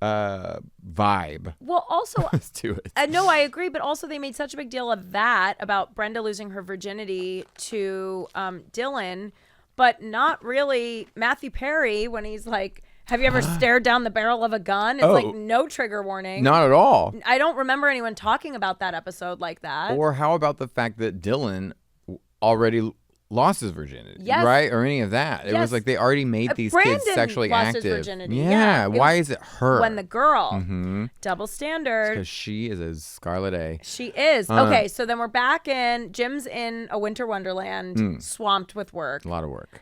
vibe. Well, also, to it. No, I agree, but also they made such a big deal of that about Brenda losing her virginity to Dylan, but not really Matthew Perry when he's like, have you ever stared down the barrel of a gun? It's like no trigger warning. Not at all. I don't remember anyone talking about that episode like that. Or how about the fact that Dylan already lost his virginity, right? Or any of that. It was like they already made these kids sexually lost active. His virginity. Yeah. Why is it her? When the girl. Double standard. Because she is a Scarlet A. She is. Okay, so then we're back in. Jim's in a winter wonderland, swamped with work. A lot of work.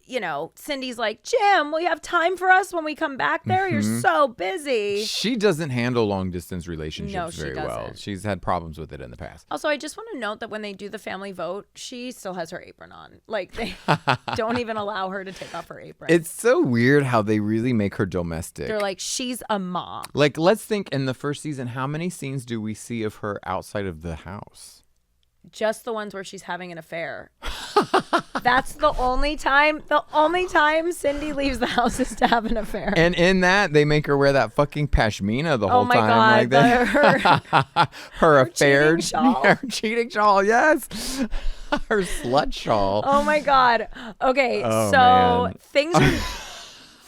You know, Cindy's like, Jim, will you have time for us when we come back there? You're so busy. She doesn't handle long distance relationships she very doesn't. well. She's had problems with it in the past. Also, I just want to note that when they do the family vote, she still has her apron on. Like, they don't even allow her to take off her apron. It's so weird how they really make her domestic. They're like, she's a mom. Like, let's think in the first season, how many scenes do we see of her outside of the house? Just the ones where she's having an affair. That's the only time Cindy leaves the house is to have an affair. And in that, they make her wear that fucking pashmina the whole time. God, like her affair. Cheating shawl. Her cheating shawl, yes. Her slut shawl. Oh my God. Okay, man.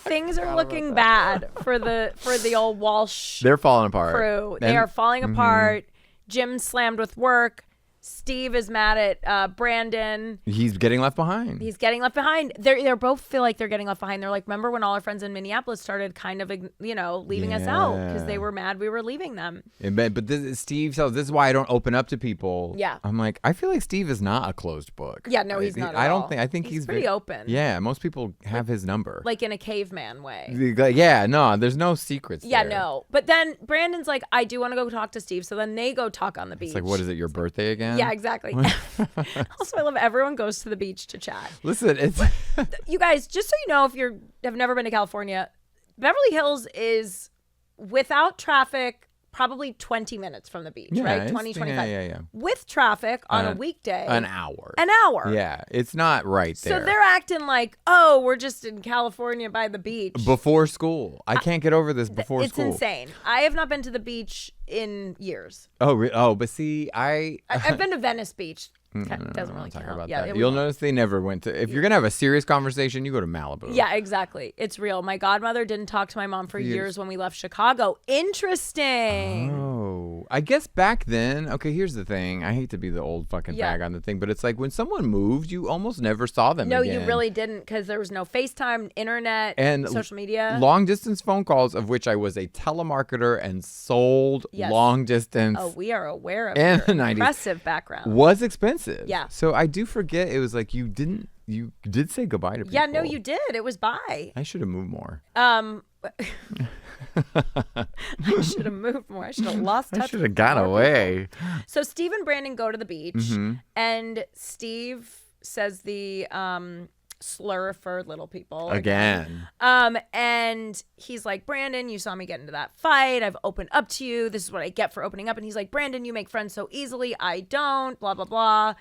things are looking bad for the old Walsh They're falling apart. crew. They are falling apart. Jim's slammed with work. Steve is mad at Brandon. He's getting left behind. They both feel like they're getting left behind. They're like, remember when all our friends in Minneapolis started kind of, leaving us out because they were mad we were leaving them. But Steve tells, this is why I don't open up to people. Yeah. I'm like, I feel like Steve is not a closed book. Yeah, no, he's not at all. I think he's pretty open. Yeah, most people have his number. Like in a caveman way. Yeah, no, there's no secrets Yeah, there. no. But then Brandon's like, I do want to go talk to Steve. So then they go talk on the beach. It's like, what is it, your birthday again? Yeah, exactly. Also, I love everyone goes to the beach to chat. Listen, it's you guys, just so you know, if you have never been to California, Beverly Hills is without traffic probably 20 minutes from the beach, right? 20, 25. Yeah. With traffic on a weekday. An hour. Yeah, it's not right there. So they're acting like, oh, we're just in California by the beach. Before school. I can't get over this before school. It's insane. I have not been to the beach in years. But see, I've been to Venice Beach. Doesn't really talk count. about Yeah, that. You'll notice they never went to. If you're gonna have a serious conversation, you go to Malibu. Yeah, exactly. It's real. My godmother didn't talk to my mom for years when we left Chicago. Interesting. Oh, I guess back then. Okay, here's the thing. I hate to be the old fucking bag on the thing, but it's like when someone moved, you almost never saw them. No, again. you really didn't, because there was no FaceTime, internet, and social media. Long distance phone calls, of which I was a telemarketer and sold long distance. Oh, we are aware of in your the 90s. Impressive background. Was expensive. Yeah. So I do forget it was like you did say goodbye to people. Yeah, no, you did. It was bye. I should have moved more. I should have moved more. I should have lost touch. I should have gone away. So Steve and Brandon go to the beach, and Steve says the slur for little people again. And he's like, Brandon, you saw me get into that fight. I've opened up to you. This is what I get for opening up. And he's like, Brandon, you make friends so easily. I don't. Blah blah blah.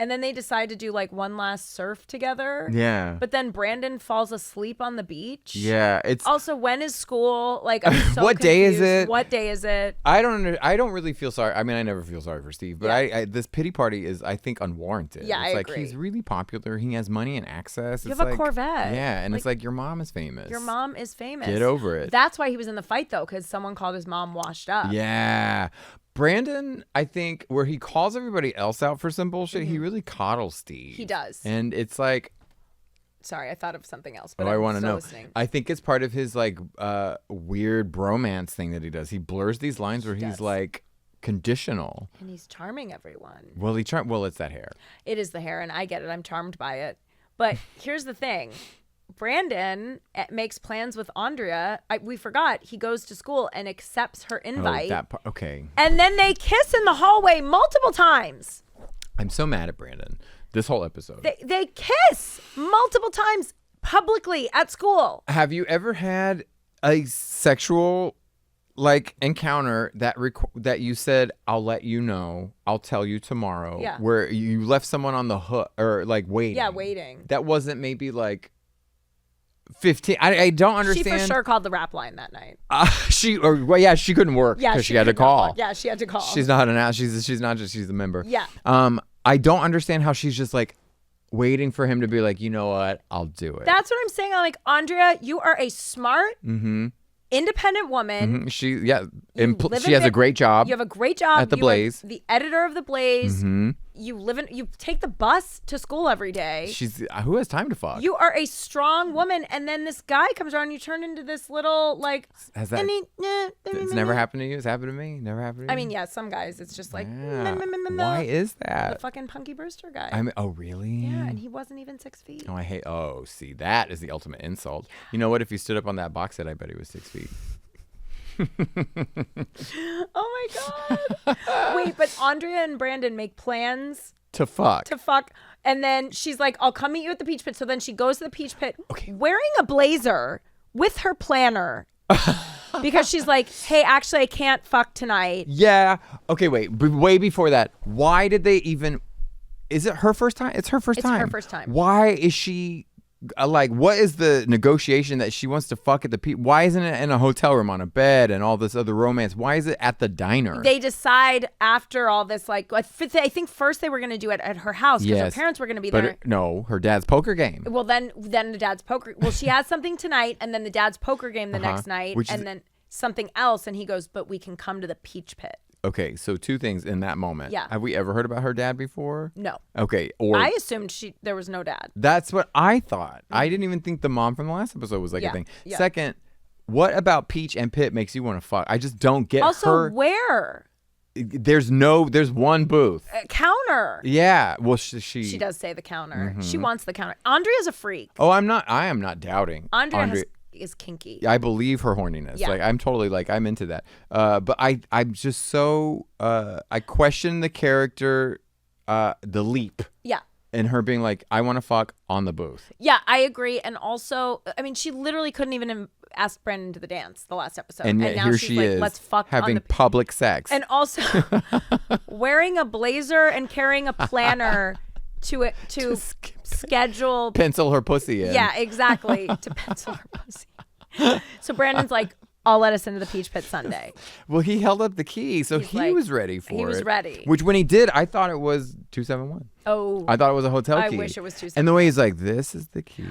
And then they decide to do like one last surf together. Yeah. But then Brandon falls asleep on the beach. Yeah. It's also, when is school? Like, I'm so what confused. day is it? What day is it? I don't really feel sorry. I mean, I never feel sorry for Steve, but I this pity party is, I think, unwarranted. Yeah, it's I like agree. He's really popular. He has money and access. You It's have a like, Corvette. Yeah, and it's like, your mom is famous. Your mom is famous. Get over it. That's why he was in the fight, though, because someone called his mom washed up. Yeah. Brandon, I think, where he calls everybody else out for some bullshit, he really coddles Steve. He does. And it's like... Sorry, I thought of something else, but I want to know. Listening. I think it's part of his like weird bromance thing that he does. He blurs these lines where he's like conditional. And he's charming everyone. Well, it's that hair. It is the hair, and I get it. I'm charmed by it. But here's the thing. Brandon makes plans with Andrea. We forgot. He goes to school and accepts her invite. Oh, that part. Okay. And then they kiss in the hallway multiple times. I'm so mad at Brandon. This whole episode. They kiss multiple times publicly at school. Have you ever had a sexual like encounter that you said, I'll let you know, I'll tell you tomorrow, where you left someone on the hook or like waiting? Yeah, waiting. That wasn't maybe like 15. I don't understand. She for sure called the rap line that night. She couldn't work because she had to call. Yeah, she had to call. She's not she's a member. Yeah. I don't understand how she's just like waiting for him to be like, you know what, I'll do it. That's what I'm saying. I'm like, Andrea, you are a smart, independent woman. She has a great job. You have a great job at the Blaze. The editor of the Blaze. You take the bus to school every day. Who has time to fuck? You are a strong woman, and then this guy comes around. You turn into this little like. Has that? It's never happened to you. It's happened to me. Never happened to you. I mean, yeah, some guys. It's just like. Why is that? The fucking Punky Brewster guy. Oh really? Yeah, and he wasn't even 6 feet. Oh, I hate. Oh, see, that is the ultimate insult. You know what? If he stood up on that box set, I bet he was 6 feet. Oh my god. Wait, but Andrea and Brandon make plans to fuck. And then she's like, I'll come meet you at the Peach Pit. So then she goes to the Peach Pit wearing a blazer with her planner. Because she's like, hey, actually, I can't fuck tonight. Yeah. Okay, wait. Way before that, why did they even... Is it her first time? It's her first time. It's her first time. Why is she... like, what is the negotiation that she wants to fuck at the why isn't it in a hotel room on a bed and all this other romance? Why is it at the diner? They decide after all this, like, I think first they were going to do it at her house because her parents were going to be there. No, her dad's poker game. Well, then the dad's poker. Well, she has something tonight, and then the dad's poker game the next night, and then something else. And he goes, but we can come to the Peach Pit. Okay, so two things in that moment. Yeah. Have we ever heard about her dad before? No. Okay, I assumed there was no dad. That's what I thought. I didn't even think the mom from the last episode was like a thing. Yeah. Second, what about Peach and Pit makes you want to fuck? I just don't get her. Also, where? There's one booth. Counter. Yeah. Well, she does say the counter. She wants the counter. Andrea's a freak. Oh, I am not doubting. Andrea is kinky. I believe her horniness. Yeah. Like I'm totally like I'm into that. But I'm just so I question the character, the leap. Yeah. And her being like, I want to fuck on the booth. Yeah, I agree. And also, I mean, she literally couldn't even ask Brandon to the dance the last episode. And yet now here she's she like, is let's fuck having on the public sex. And also wearing a blazer and carrying a planner to schedule pencil her pussy in. Yeah, exactly. To pencil her pussy. So Brandon's like, I'll let us into the Peach Pit Sunday. Well, he held up the key, so he was ready for it. He was ready. Which when he did, I thought it was 271. Oh. I thought it was a hotel key. I wish it was 271. And the way he's like, this is the key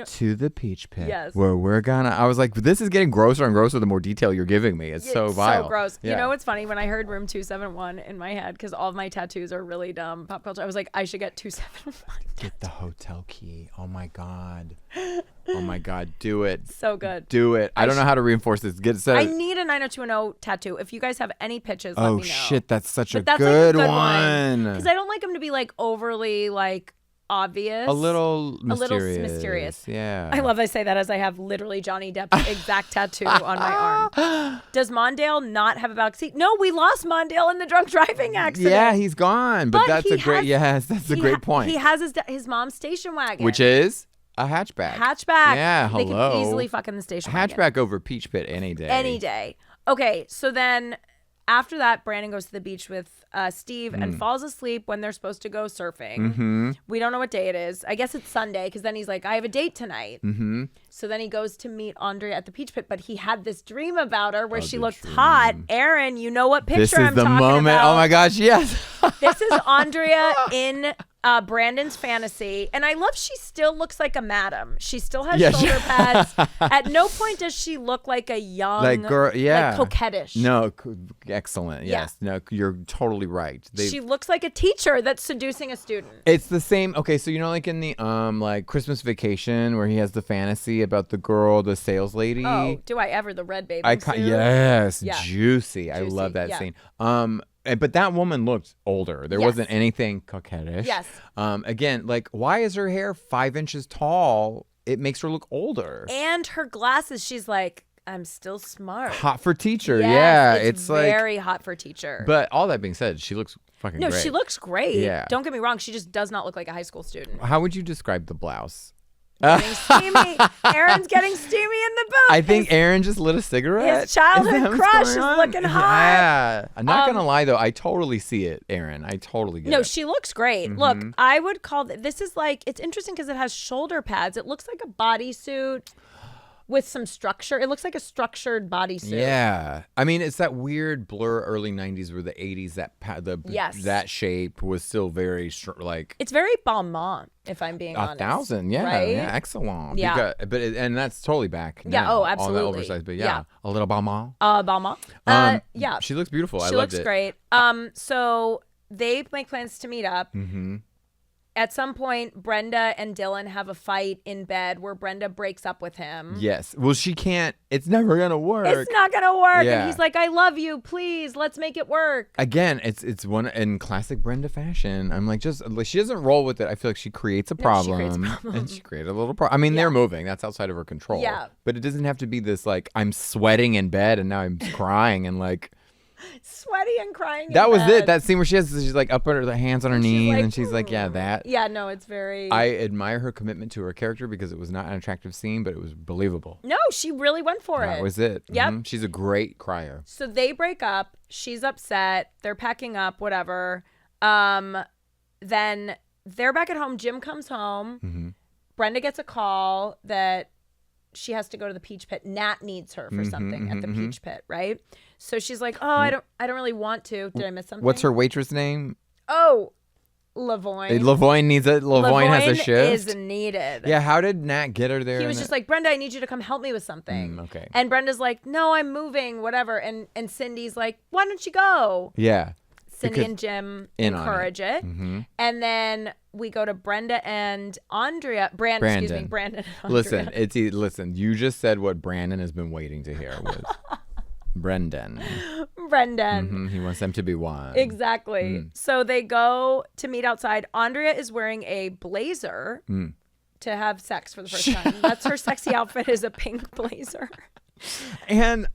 to the Peach Pit. Yes. Where we're gonna... I was like, this is getting grosser and grosser the more detail you're giving me. It's so vile. So gross. Yeah. You know what's funny? When I heard room 271 in my head, because all of my tattoos are really dumb pop culture, I was like, I should get 271. Get the hotel key. Oh my God. Oh my God. Do it. So good. Do it. I don't know how to reinforce this. Get it set. I need a 90210 tattoo. If you guys have any pitches, let me know. Oh shit, that's such a good one. Because I don't like them to be like overly like obvious. A little mysterious. Yeah. I love I say that as I have literally Johnny Depp's exact tattoo on my arm. Does Mondale not have a backseat? No, we lost Mondale in the drunk driving accident. Yeah, he's gone. But that's a great great point. He has his mom's station wagon. Which is a hatchback. Yeah, hello. They can easily fuck in the station wagon. Hatchback over Peach Pit any day. Any day. Okay, so then after that, Brandon goes to the beach with Steve and falls asleep when they're supposed to go surfing. We don't know what day it is. I guess it's Sunday because then he's like, I have a date tonight. So then he goes to meet Andrea at the Peach Pit, but he had this dream about her where she looked hot. Aaron, you know what picture I'm talking about. This is the moment. Oh my gosh, yes. This is Andrea in Brandon's fantasy. And I love she still looks like a madam. She still has shoulder pads. At no point does she look like a young, girl, like coquettish. No, excellent. Yes. No, you're totally right. She looks like a teacher that's seducing a student. It's the same. Okay, so like in the like Christmas Vacation where he has the fantasy about the girl, the sales lady. Oh, do I ever? The red bathing suit. Yes, juicy. I love that scene. But that woman looked older. There wasn't anything coquettish. Yes. Again, like, why is her hair 5 inches tall? It makes her look older. And her glasses, she's like, I'm still smart. Hot for teacher. Yes, yeah. It's very hot for teacher. But all that being said, she looks fucking great. No, she looks great. Yeah. Don't get me wrong. She just does not look like a high school student. How would you describe the blouse? Getting steamy. Aaron's getting steamy in the booth. I think Aaron just lit a cigarette. His childhood crush is looking hot. Yeah. I'm not going to lie, though. I totally see it, Aaron. I totally get it. No, she looks great. Look, I would call this is like, it's interesting because it has shoulder pads. It looks like a bodysuit with some structure. It looks like a structured bodysuit. Yeah. I mean, it's that weird blur early 90s where the 80s, that shape was still very, like... It's very Balmain, if I'm being honest. 1,000, yeah. Right? Yeah, excellent. Yeah. And that's totally back now. Yeah, oh, absolutely. All that oversized, but a little Balmain. Balmain. Yeah. She looks beautiful. I She loved it. looks great. So they make plans to meet up. At some point, Brenda and Dylan have a fight in bed where Brenda breaks up with him. Yes. Well, she can't. It's never going to work. It's not going to work. Yeah. And he's like, I love you. Please, let's make it work. Again, it's one in classic Brenda fashion. I'm like, she doesn't roll with it. I feel like she creates a problem. And she created a little problem. I mean, they're moving. That's outside of her control. Yeah. But it doesn't have to be this, like, I'm sweating in bed and now I'm crying and, like... Sweaty and crying. That was it. That scene where she's like up her hands on her knees and she's like, yeah, that. Yeah, no, it's very. I admire her commitment to her character because it was not an attractive scene, but it was believable. No, she really went for it. That was it. Yep. She's a great crier. So they break up. She's upset. They're packing up. Whatever. Then they're back at home. Jim comes home. Brenda gets a call that she has to go to the Peach Pit. Nat needs her for something at the Peach Pit, right? So she's like, "Oh, I don't really want to. Did I miss something?" What's her waitress name? Oh, Lavoine. Lavoine has a shift. Is needed. Yeah, how did Nat get her there? He was just like, Brenda, I need you to come help me with something. Okay. And Brenda's like, no, I'm moving, whatever. And Cindy's like, why don't you go? Yeah. Cindy and Jim encourage it. And then we go to Brenda and Andrea. Brandon and Andrea. Listen, you just said what Brandon has been waiting to hear was Brendan. He wants them to be one. Exactly. So they go to meet outside. Andrea is wearing a blazer to have sex for the first time. That's her sexy outfit, is a pink blazer. And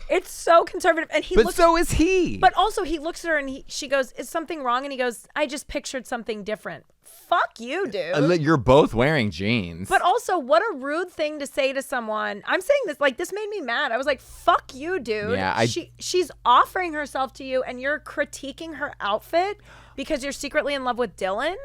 it's so conservative. And so is he. But also he looks at her and she goes, is something wrong? And he goes, I just pictured something different. Fuck you, dude. You're both wearing jeans. But also, what a rude thing to say to someone. I'm saying this, like, this made me mad. I was like, fuck you, dude. Yeah, she's offering herself to you and you're critiquing her outfit because you're secretly in love with Dylan?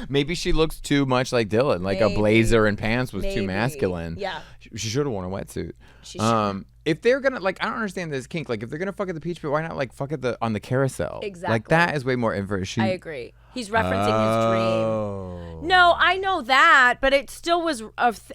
Maybe she looks too much like Dylan. Like a blazer and pants was too masculine. Yeah. She should have worn a wetsuit. She should. If they're gonna, like, I don't understand this kink. Like, if they're gonna fuck at the Peach Pit, why not, like, fuck at on the carousel? Exactly. Like, that is way more information. I agree. He's referencing his dream. No, I know that, but it still was,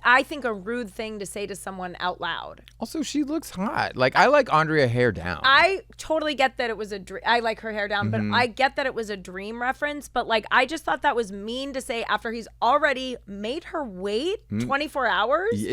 I think, a rude thing to say to someone out loud. Also, she looks hot. Like, I like Andrea hair down. I totally get that it was a dream. I like her hair down, but I get that it was a dream reference. But, like, I just thought that was mean to say after he's already made her wait 24 hours.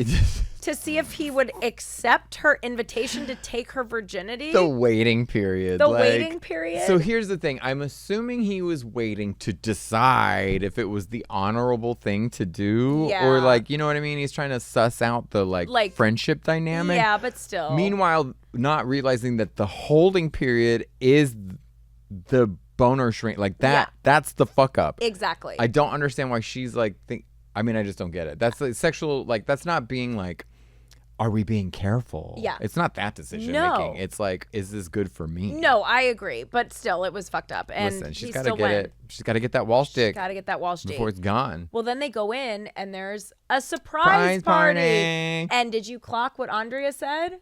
To see if he would accept her invitation to take her virginity. The waiting period. Waiting period. So here's the thing. I'm assuming he was waiting to decide if it was the honorable thing to do. Yeah. Or, like, you know what I mean? He's trying to suss out the, like friendship dynamic. Yeah, but still. Meanwhile, not realizing that the holding period is the boner shrink. Like, that's the fuck up. Exactly. I don't understand why she's, like, I mean, I just don't get it. That's like sexual, like, that's not being, like, are we being careful? Yeah. It's not that decision making. It's like, is this good for me? No, I agree. But still, it was fucked up. And listen, she's got to get it. She's got to get that Walsh dick. Got to get that Walsh dick before it's gone. Well, then they go in and there's a surprise party. party. And did you clock what Andrea said?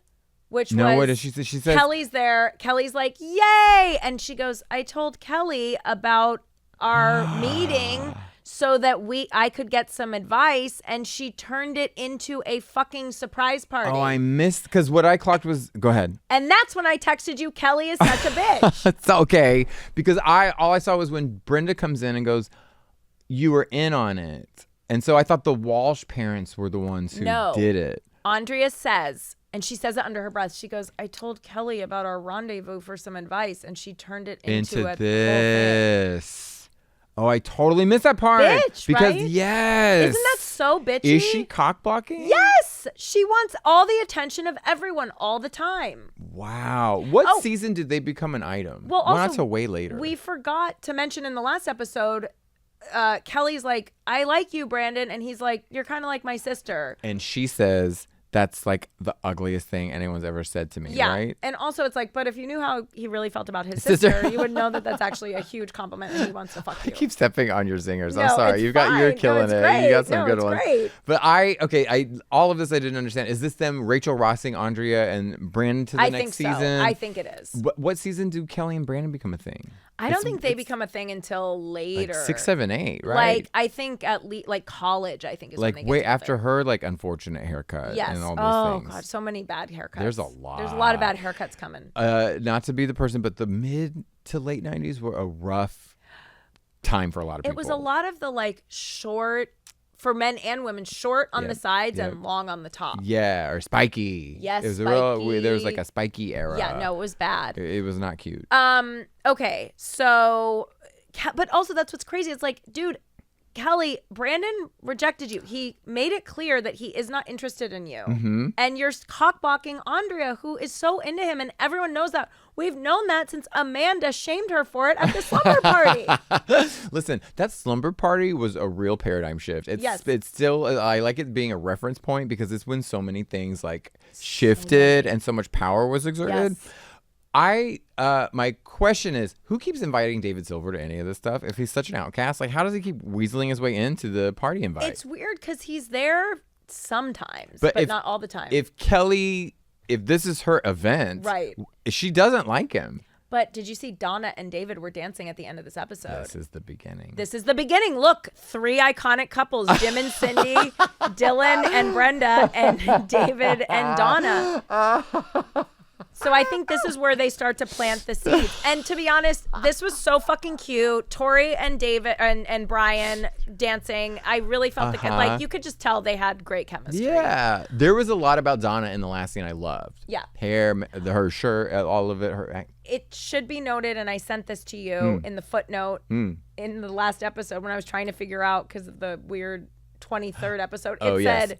Which no, was, what did she say? She said, Kelly's there. Kelly's like, yay. And she goes, I told Kelly about our meeting so that I could get some advice, and she turned it into a fucking surprise party. oh, I missed, because what I clocked was, go ahead. And that's when I texted you, Kelly is such a bitch. It's okay, because all I saw was when Brenda comes in and goes, you were in on it. And so I thought the Walsh parents were the ones who did it. Andrea says, and she says it under her breath, she goes, I told Kelly about our rendezvous for some advice, and she turned it into a this. Oh, I totally missed that part. Bitch, because right? yes. Isn't that so bitchy? Is she cock blocking? Yes. She wants all the attention of everyone all the time. Wow. What season did they become an item? Well, also, not till way later. We forgot to mention in the last episode, Kelly's like, I like you, Brandon. And he's like, you're kind of like my sister. And she says, that's like the ugliest thing anyone's ever said to me, right? And also it's like, but if you knew how he really felt about his sister, you would know that that's actually a huge compliment and he wants to fuck you. I keep stepping on your zingers. No, I'm sorry. You're killing it. Great. You got some good it's ones. Great. But all of this I didn't understand. Is this them Rachel Rossing Andrea and Brandon to the next season? So. I think it is. What season do Kelly and Brandon become a thing? I don't think they become a thing until later. Like 6, 7, 8, right? Like I think at least like college. I think is like when they way get after her like unfortunate haircut. Yes. And all those things. God, so many bad haircuts. There's a lot. There's a lot of bad haircuts coming. Not to be the person, but the mid to late 90s were a rough time for a lot of people. It was a lot of the like short, for men and women, short on the sides and long on the top. Yeah, or spiky. Yes, it was spiky. There was like a spiky era. Yeah, no, it was bad. It was not cute. Okay, so, but also that's what's crazy. It's like, dude, Kelly, Brandon rejected you. He made it clear that he is not interested in you. Mm-hmm. And you're cockblocking Andrea, who is so into him. And everyone knows that. We've known that since Amanda shamed her for it at the slumber party. Listen, that slumber party was a real paradigm shift. It's still, I like it being a reference point because it's when so many things like shifted and so much power was exerted. Yes. My question is, who keeps inviting David Silver to any of this stuff? If he's such an outcast, like how does he keep weaseling his way into the party invite? It's weird because he's there sometimes, but not all the time. If this is her event, right? She doesn't like him. But did you see Donna and David were dancing at the end of this episode? This is the beginning. Look, 3 iconic couples, Jim and Cindy, Dylan and Brenda, and David and Donna. So I think this is where they start to plant the seeds. And to be honest, this was so fucking cute. Tori and David and Brian dancing. I really felt like you could just tell they had great chemistry. Yeah. There was a lot about Donna in the last scene I loved. Yeah. Hair, her shirt, all of it. It should be noted, and I sent this to you in the footnote in the last episode when I was trying to figure out because of the weird 23rd episode. It said...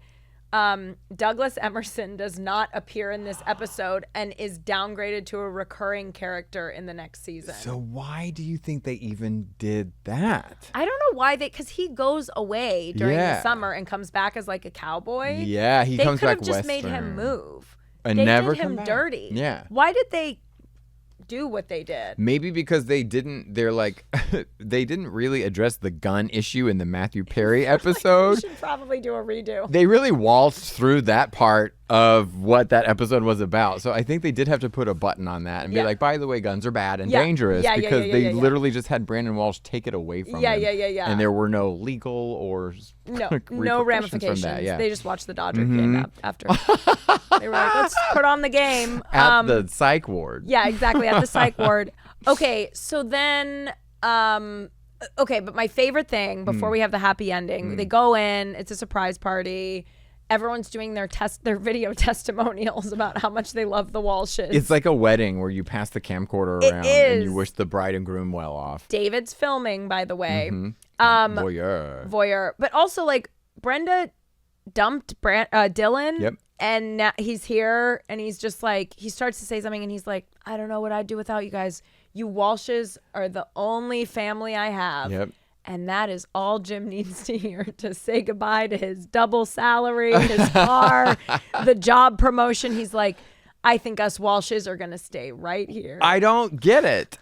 Douglas Emerson does not appear in this episode and is downgraded to a recurring character in the next season. So why do you think they even did that? I don't know why because he goes away during the summer and comes back as like a cowboy. Yeah, he comes back They could have just made him move. And they never did him dirty. Yeah. Why did they do what they did? Maybe because they didn't really address the gun issue in the Matthew Perry episode. We should probably do a redo. They really waltzed through that part of what that episode was about. So I think they did have to put a button on that and be like, by the way, guns are bad and dangerous because they literally just had Brandon Walsh take it away from him. Yeah. And there were no legal or no ramifications. From that, They just watched the Dodger game after. They were like, let's put on the game. At the psych ward. Yeah, exactly. At the psych ward. Okay, so then... but my favorite thing before we have the happy ending, they go in, it's a surprise party. Everyone's doing their video testimonials about how much they love the Walshes. It's like a wedding where you pass the camcorder around and you wish the bride and groom well off. David's filming, by the way. Voyeur. But also, like, Brenda dumped Dylan. Yep. And now he's here and he's just like, he starts to say something and he's like, I don't know what I'd do without you guys. You Walshes are the only family I have. Yep. And that is all Jim needs to hear to say goodbye to his double salary, his car, the job promotion. He's like, I think us Walshes are going to stay right here. I don't get it.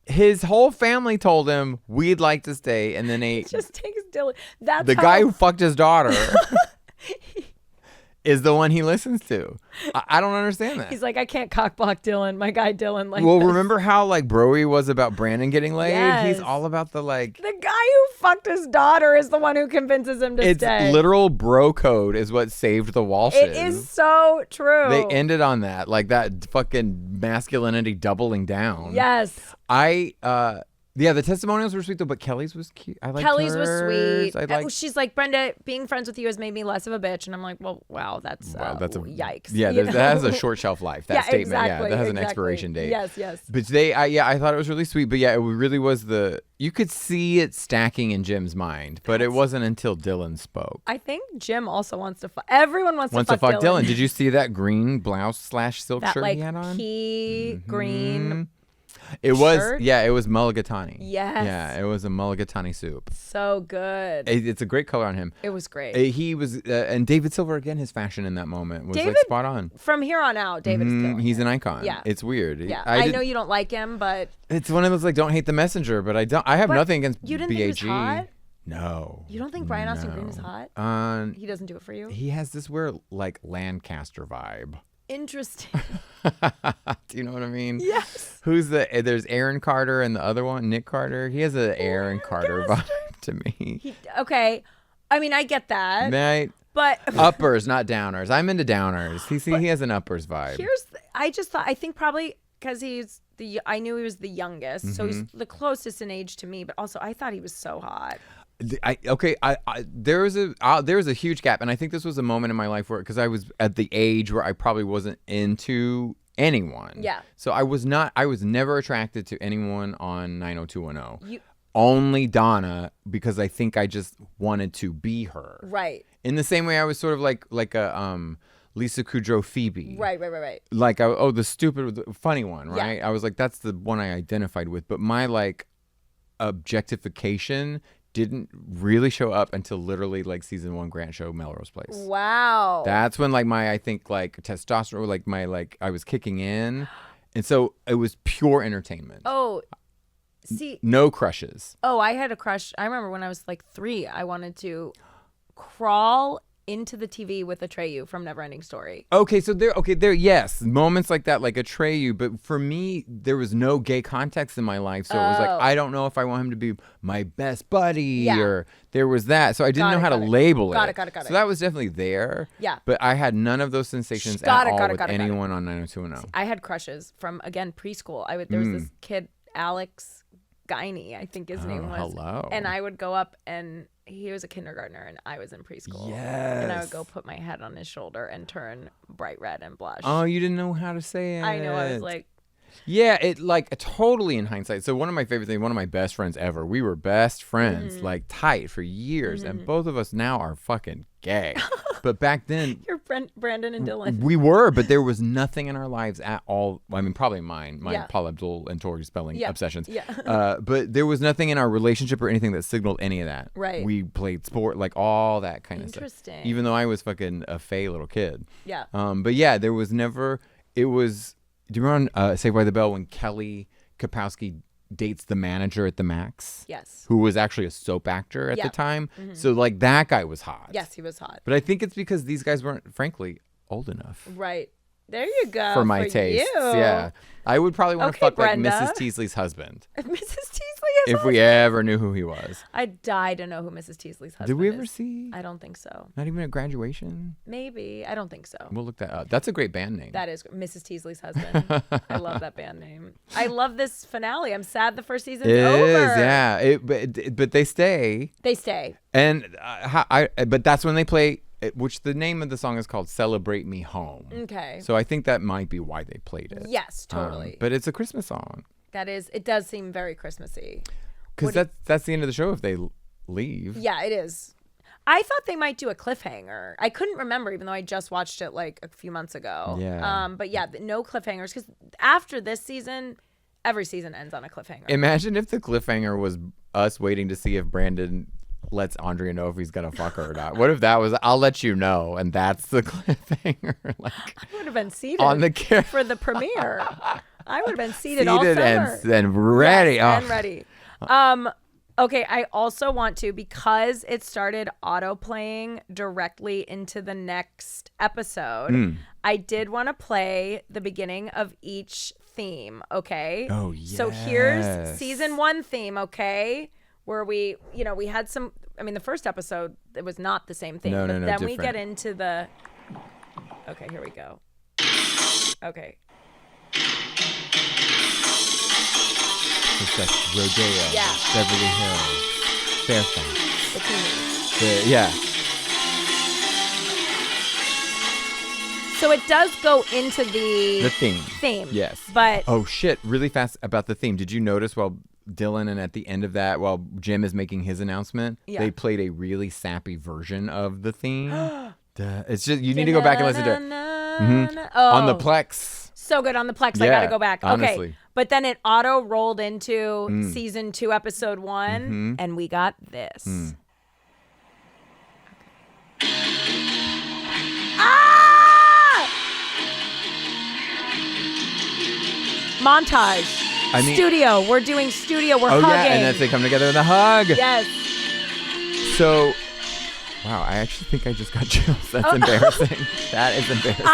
His whole family told him we'd like to stay, and then he just takes Dylan. That's the guy who fucked his daughter is the one he listens to. I don't understand that. He's like, I can't cockblock Dylan. My guy Dylan. Like, well, remember how like Broy was about Brandon getting laid? Yes. He's all about the like. The guy who fucked his daughter is the one who convinces him to stay. It's literal bro code is what saved the Walshes. It is so true. They ended on that, like that fucking masculinity doubling down. Yes. Yeah, the testimonials were sweet though, but Kelly's was cute. I liked Kelly's hers. was sweet. She's like, Brenda, being friends with you has made me less of a bitch. And I'm like, well, wow, that's yikes. Yeah, that has a short shelf life, that statement. Exactly, that has an expiration date. Yes. But I thought it was really sweet. But yeah, it really was you could see it stacking in Jim's mind, but it wasn't until Dylan spoke. I think Jim also wants to fuck. Everyone wants to fuck Dylan. Did you see that green blouse / silk shirt he had on? Pea green. It was, it was mulligatawny. Yes. Yeah, it was a mulligatawny soup. So good. It's a great color on him. It was great. He was, and David Silver, again, his fashion in that moment was like spot on. From here on out, David is killing He's it. an icon. Yeah. It's weird. Yeah. I know you don't like him, but. It's one of those like, don't hate the messenger, but I have nothing against BAG. You didn't think he was hot? No. You don't think Brian Austin Green is hot? He doesn't do it for you? He has this weird like Lancaster vibe. Interesting. Do you know what I mean? Yes. There's Aaron Carter and the other one, Nick Carter. He has an Aaron Carter vibe to me. Okay. I mean, I get that. Right. But uppers, not downers. I'm into downers. He has an uppers vibe. I think probably because I knew he was the youngest, so he's the closest in age to me, but also I thought he was so hot. There was a huge gap, and I think this was a moment in my life where, because I was at the age where I probably wasn't into anyone. Yeah. So I was never attracted to anyone on 90210. Only Donna, because I think I just wanted to be her. Right. In the same way I was sort of like a Lisa Kudrow Phoebe. Right. Like the stupid funny one, right? Yeah. I was like, that's the one I identified with, but my like objectification didn't really show up until literally like season 1 Grant show Melrose Place. Wow. That's when like I think like testosterone, like I was kicking in, and so it was pure entertainment. Oh, see, no crushes. Oh, I had a crush. I remember when I was like 3, I wanted to crawl into the TV with Atreyu from Neverending Story. Okay, so there, yes, moments like that, like Atreyu, but for me, there was no gay context in my life, so it was like, I don't know if I want him to be my best buddy, or there was that, so I didn't know how to label it. Got it. So that was definitely there, but I had none of those sensations at all with anyone on 90210. I had crushes from, again, preschool. There was this kid, Alex Guiney, I think his name was. Hello. And I would go up, and he was a kindergartner and I was in preschool. Yes. And I would go put my head on his shoulder and turn bright red and blush. Oh, you didn't know how to say it. I know. I was like. Yeah, it like totally in hindsight. So one of my favorite things, one of my best friends ever, we were best friends, like tight for years. And both of us now are fucking gay. But back then. You're Brandon and Dylan. We were, but there was nothing in our lives at all. I mean, probably my Paul Abdul and Tori spelling obsessions. Yeah. But there was nothing in our relationship or anything that signaled any of that. Right. We played sport, like all that kind of stuff. Interesting. Even though I was fucking a fey little kid. Yeah. But yeah, there was never, it was, do you remember on Saved by the Bell when Kelly Kapowski dates the manager at the Max? Yes. Who was actually a soap actor at the time. So like that guy was hot. Yes, he was hot. But I think it's because these guys weren't, frankly, old enough. Right. There you go. For my tastes. You. Yeah. I would probably want to fuck Brenda. like Mrs. Teasley's husband. Mrs. Teasley is if we ever knew who he was. I'd die to know who Mrs. Teasley's husband is. Did we ever see? I don't think so. Not even at graduation? Maybe. I don't think so. We'll look that up. That's a great band name. That is Mrs. Teasley's husband. I love that band name. I love this finale. I'm sad the first season's over. It is, yeah. But they stay. They stay. And but that's when they play, which the name of the song is called Celebrate Me Home. Okay. So I think that might be why they played it. Yes, totally. But it's a Christmas song. It does seem very Christmassy. Because that's the end of the show if they leave. Yeah, it is. I thought they might do a cliffhanger. I couldn't remember, even though I just watched it like a few months ago. Yeah. But yeah, no cliffhangers. Because after this season, every season ends on a cliffhanger. Imagine if the cliffhanger was us waiting to see if Brandon lets Andrea know if he's gonna fuck her or not? What if that was, I'll let you know, and that's the cliffhanger? Like, I would have been seated on the for the premiere. I would have been seated all summer. and ready. Yes, and ready. Okay, I also want to, because it started auto-playing directly into the next episode, I did want to play the beginning of each theme, okay? Oh, yes. So here's season 1 theme, okay? Where we had some, the first episode, it was not the same thing. No, then different. we get into the, okay, here we go. Okay. It's like Rodeo, Beverly Hills, Fairfax. Yeah. So it does go into the theme. Yes. But oh shit! Really fast about the theme. Did you notice while Dylan and at the end of that, while Jim is making his announcement, they played a really sappy version of the theme. It's just you need to go back and listen to it. On the Plex. So good on the Plex. I gotta go back. Honestly. Okay. But then it auto rolled into season 2, episode 1, and we got this. Okay. Ah! Montage. Studio. We're doing studio. We're hugging. Yeah, and they come together in a hug. Yes. So. Wow, I actually think I just got chills. That's embarrassing. That is embarrassing.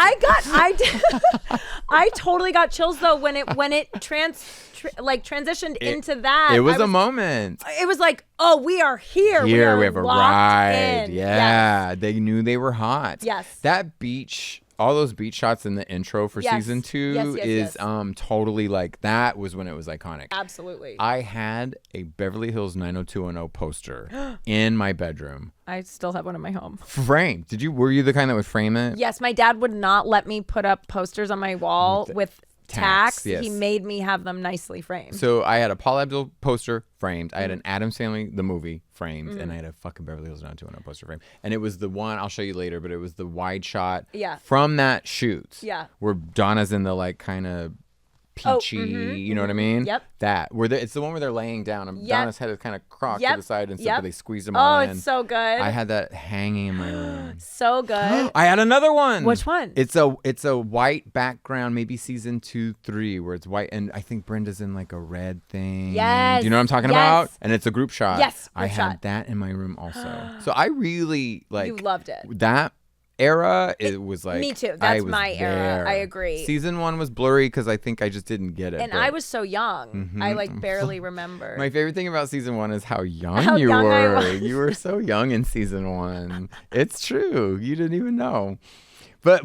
I totally got chills though when it transitioned into that. It was a moment. It was like, oh, we are here. We have a ride. In. Yeah, yes. They knew they were hot. Yes. That beach. All those beach shots in the intro for season 2 is totally like, that was when it was iconic. Absolutely. I had a Beverly Hills 90210 poster in my bedroom. I still have one in my home. Framed. Were you the kind that would frame it? Yes, my dad would not let me put up posters on my wall with tacks. Yes. He made me have them nicely framed. So I had a Paula Abdul poster framed. I had an Addams Family, the movie, framed. And I had a fucking Beverly Hills 90210 poster framed. And it was the one, I'll show you later, but it was the wide shot from that shoot. Yeah. Where Donna's in the like kind of peachy, you know what I mean? Yep. It's the one where they're laying down and Donna's head is kind of crocked to the side and stuff, but they squeeze them all in. Oh, it's so good. I had that hanging in my room. So good. I had another one. Which one? It's a white background, maybe season 2, 3, where it's white, and I think Brenda's in like a red thing. Yes. Do you know what I'm talking about? And it's a group shot. Yes. I had that in my room also. So I really like. You loved it. That era, it was like, me too. That's my era. I agree. Season 1 was blurry because I think I just didn't get it. And I was so young. I like barely remember. My favorite thing about season 1 is how young you were. You were so young in season 1. It's true. You didn't even know. But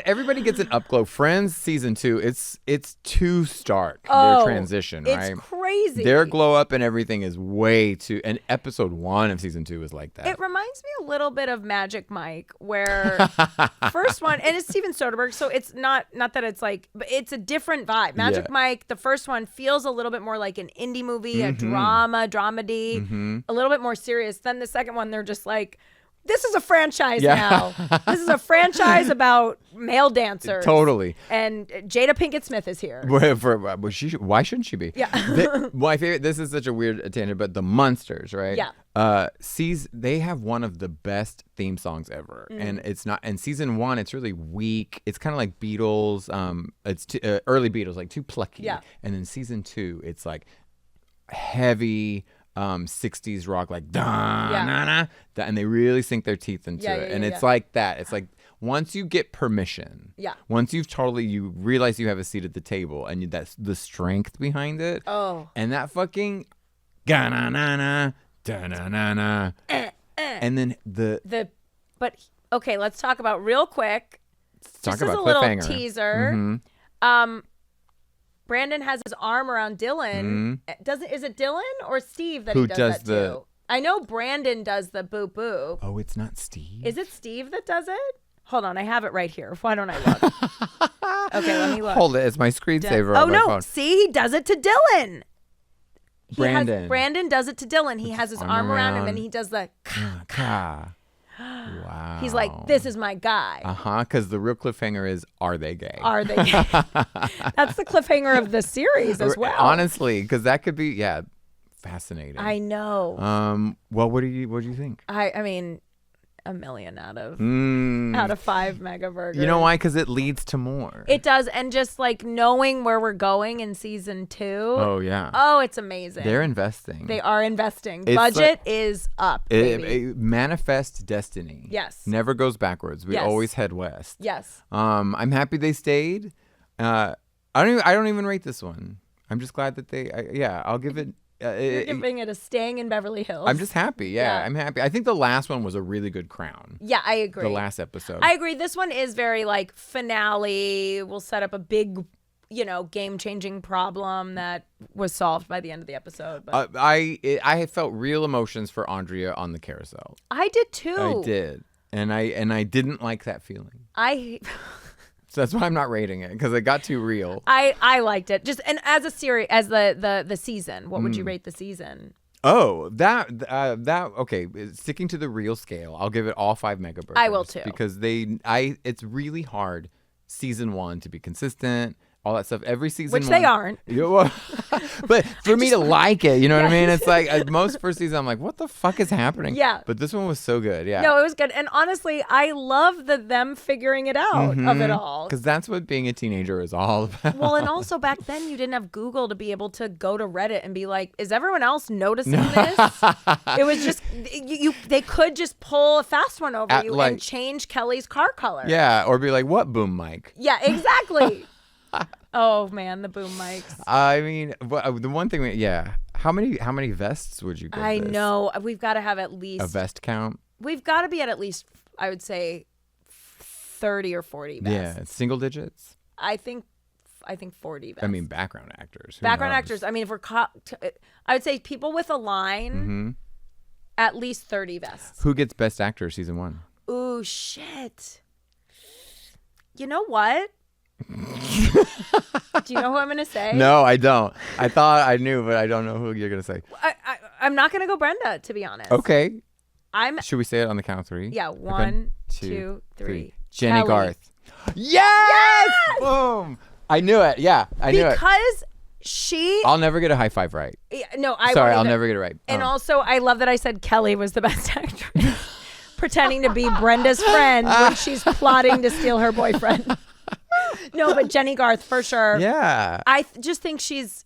everybody gets an upglow. Friends season 2, it's too stark. Their transition, right? It's crazy. Their glow up and everything is way too. And episode 1 of season 2 is like that. It reminds me a little bit of Magic Mike, where first one, and it's Steven Soderbergh, so it's not that it's like, but it's a different vibe. Magic Mike, the first one feels a little bit more like an indie movie, a dramedy, a little bit more serious. Then the second one, they're just like, this is a franchise now. This is a franchise about male dancers. Totally. And Jada Pinkett Smith is here. Why shouldn't she be? Yeah. My favorite, this is such a weird tangent, but the Munsters, right? Yeah. They have one of the best theme songs ever. And it's not, in season 1, it's really weak. It's kind of like Beatles. It's early Beatles, like too plucky. Yeah. And then season 2, it's like heavy, 60s rock, like and they really sink their teeth into it. And it's like that. It's like, once you get permission, once you realize you have a seat at the table, and that's the strength behind it. Oh. And that fucking and then but okay, let's talk about real quick. Talk just about as a little cliffhanger. Teaser. Brandon has his arm around Dylan. Is it Dylan or Steve that he does that to? I know Brandon does the boo boo. Oh, it's not Steve. Is it Steve that does it? Hold on, I have it right here. Why don't I look? Okay, let me look. Hold it. It's my screensaver on my phone. See, he does it to Dylan. Brandon does it to Dylan. He has his arm around him and he does the ka. Wow. He's like, this is my guy. Because the real cliffhanger is, are they gay? Are they gay? That's the cliffhanger of the series as well. Honestly, because that could be, fascinating. I know. Well, what do you think? I mean, a million out of 5 mega burgers. You know why? Because it leads to more. It does, and just like knowing where we're going in season 2. Oh yeah. Oh, it's amazing. They're investing. They are investing. It's Budget is up. It manifests destiny. Yes. Never goes backwards. We always head west. Yes. I'm happy they stayed. I don't even rate this one. I'm just glad that I'll give it. You're giving it a staying in Beverly Hills. I'm just happy. Yeah, I'm happy. I think the last one was a really good crown. Yeah, I agree. The last episode. I agree. This one is very like finale. We'll set up a big, game-changing problem that was solved by the end of the episode. But I felt real emotions for Andrea on the carousel. I did too. I did, and I didn't like that feeling. So that's why I'm not rating it, because it got too real. I liked it. Just and as a series, as the season, what would you rate the season? Oh, that okay. Sticking to the real scale, I'll give it all 5 mega burgers. I will too, because it's really hard season 1 to be consistent. All that stuff every season, which they aren't. But for me to like it, you know what I mean? It's like most first season, I'm like, what the fuck is happening? Yeah. But this one was so good. Yeah. No, it was good, and honestly, I love them figuring it out of it all. Because that's what being a teenager is all about. Well, and also back then you didn't have Google to be able to go to Reddit and be like, is everyone else noticing this? It was just they could just pull a fast one over you and change Kelly's car color. Yeah, or be like, what boom mic? Yeah, exactly. Oh man, the boom mics. I mean, the one thing, how many vests would you give I this? know. We've got to have at least a vest count. We've got to be at least, I would say, 30 or 40 vests. Yeah, single digits. I think 40 vests. I mean, background actors. Background actors. I mean, if we're I would say people with a line, at least 30 vests. Who gets best actor season 1? Ooh, shit. You know what? Do you know who I'm going to say? No, I don't. I thought I knew, but I don't know who you're going to say. I'm not going to go Brenda, to be honest. Okay. Should we say it on the count of 3? Yeah, 1, 2, 3. Jenny Kelly. Garth. Yes! Boom! I knew it. Yeah, I knew it. Because I'll never get a high five right. No, Sorry, I'll never get it right. And also, I love that I said Kelly was the best actress. Pretending to be Brenda's friend when she's plotting to steal her boyfriend. No, but Jenny Garth for sure. Yeah. I just think she's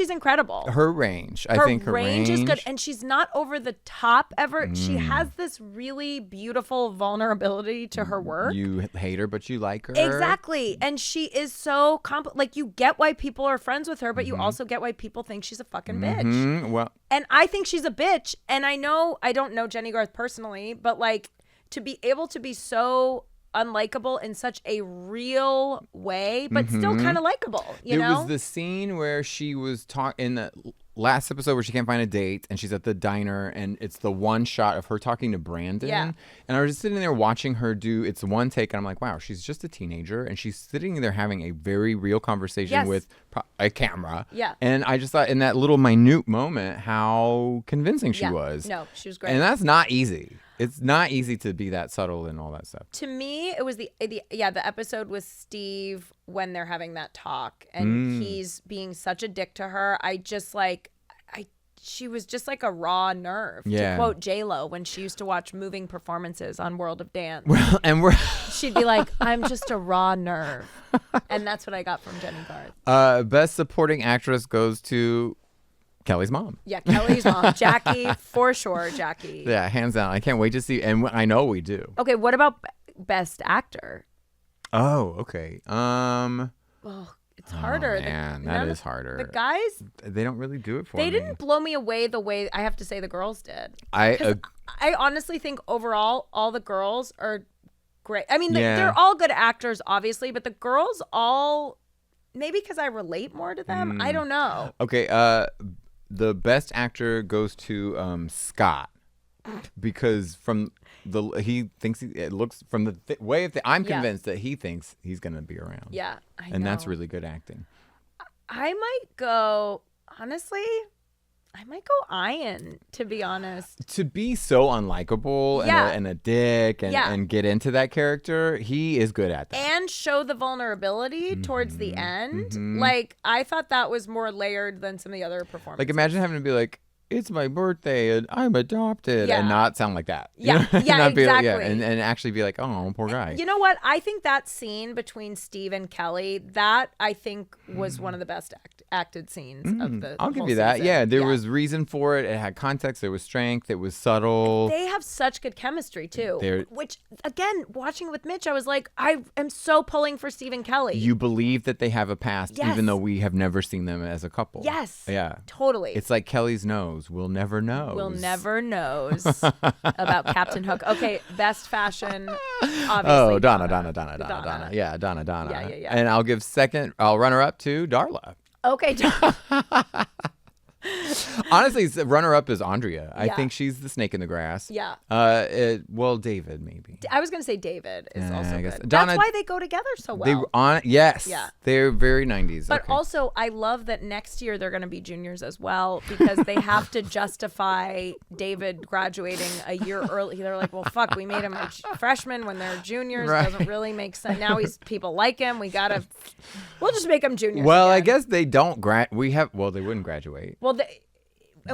incredible. Her range. I think her range is good, and she's not over the top ever. She has this really beautiful vulnerability to her work. You hate her, but you like her. Exactly. And she is so like you get why people are friends with her, but you also get why people think she's a fucking bitch. Well, and I think she's a bitch, and I don't know Jenny Garth personally, but like to be able to be so unlikable in such a real way, but still kind of likable. You know, it was the scene where she was in the last episode where she can't find a date and she's at the diner and it's the one shot of her talking to Brandon. Yeah. And I was just sitting there watching her it's one take and I'm like, wow, she's just a teenager and she's sitting there having a very real conversation with a camera. Yeah. And I just thought in that little minute moment how convincing she was. No, she was great. And that's not easy. It's not easy to be that subtle and all that stuff. To me, it was the episode with Steve when they're having that talk and he's being such a dick to her. She was just like a raw nerve. Yeah. To quote J-Lo when she used to watch moving performances on World of Dance. Well, and she'd be like, I'm just a raw nerve. And that's what I got from Jenny Garth. Best supporting actress goes to Kelly's mom. Yeah, Kelly's mom. Jackie, for sure, Jackie. Yeah, hands down. I can't wait to see. And I know we do. Okay, what about best actor? Oh, okay. It's harder. Oh, man, that is harder. The guys, they don't really do it for me. They didn't blow me away the way I have to say the girls did. I honestly think overall, all the girls are great. I mean, they're all good actors, obviously, but the girls all, maybe because I relate more to them. I don't know. Okay, the best actor goes to Scott because he thinks it looks from the way I'm convinced that he thinks he's gonna be around. Yeah, I know. And that's really good acting. I might go honestly. I might go Ian, to be honest. To be so unlikable and a dick and get into that character, he is good at that. And show the vulnerability towards the end. Like, I thought that was more layered than some of the other performances. Like, imagine having to be like, it's my birthday and I'm adopted and not sound like that. Yeah, exactly. And actually be like, oh, poor guy. You know what? I think that scene between Steve and Kelly, that I think was one of the best acted scenes of the I'll give whole you that. season. Yeah, there was reason for it. It had context. There was strength. It was subtle. They have such good chemistry too. Which, again, watching with Mitch, I was like, I am so pulling for Steve and Kelly. You believe that they have a past, even though we have never seen them as a couple. Yes. Yeah. Totally. It's like Kelly's nose. We'll never know. We'll never knows about Captain Hook. Okay, best fashion, obviously. Oh, Donna. Yeah, Donna. Yeah. And I'll runner up to Darla. Okay, honestly, runner up is Andrea. I think she's the snake in the grass. Yeah. David maybe. I was gonna say David is also good. Donna, that's why they go together so well. Yes. Yeah. They're very 90s. But also, I love that next year they're gonna be juniors as well because they have to justify David graduating a year early. They're like, well, fuck, we made him a freshman when they're juniors. Right. It doesn't really make sense. Now people like him. We'll just make him juniors. Well, again. I guess they don't they wouldn't graduate. Well,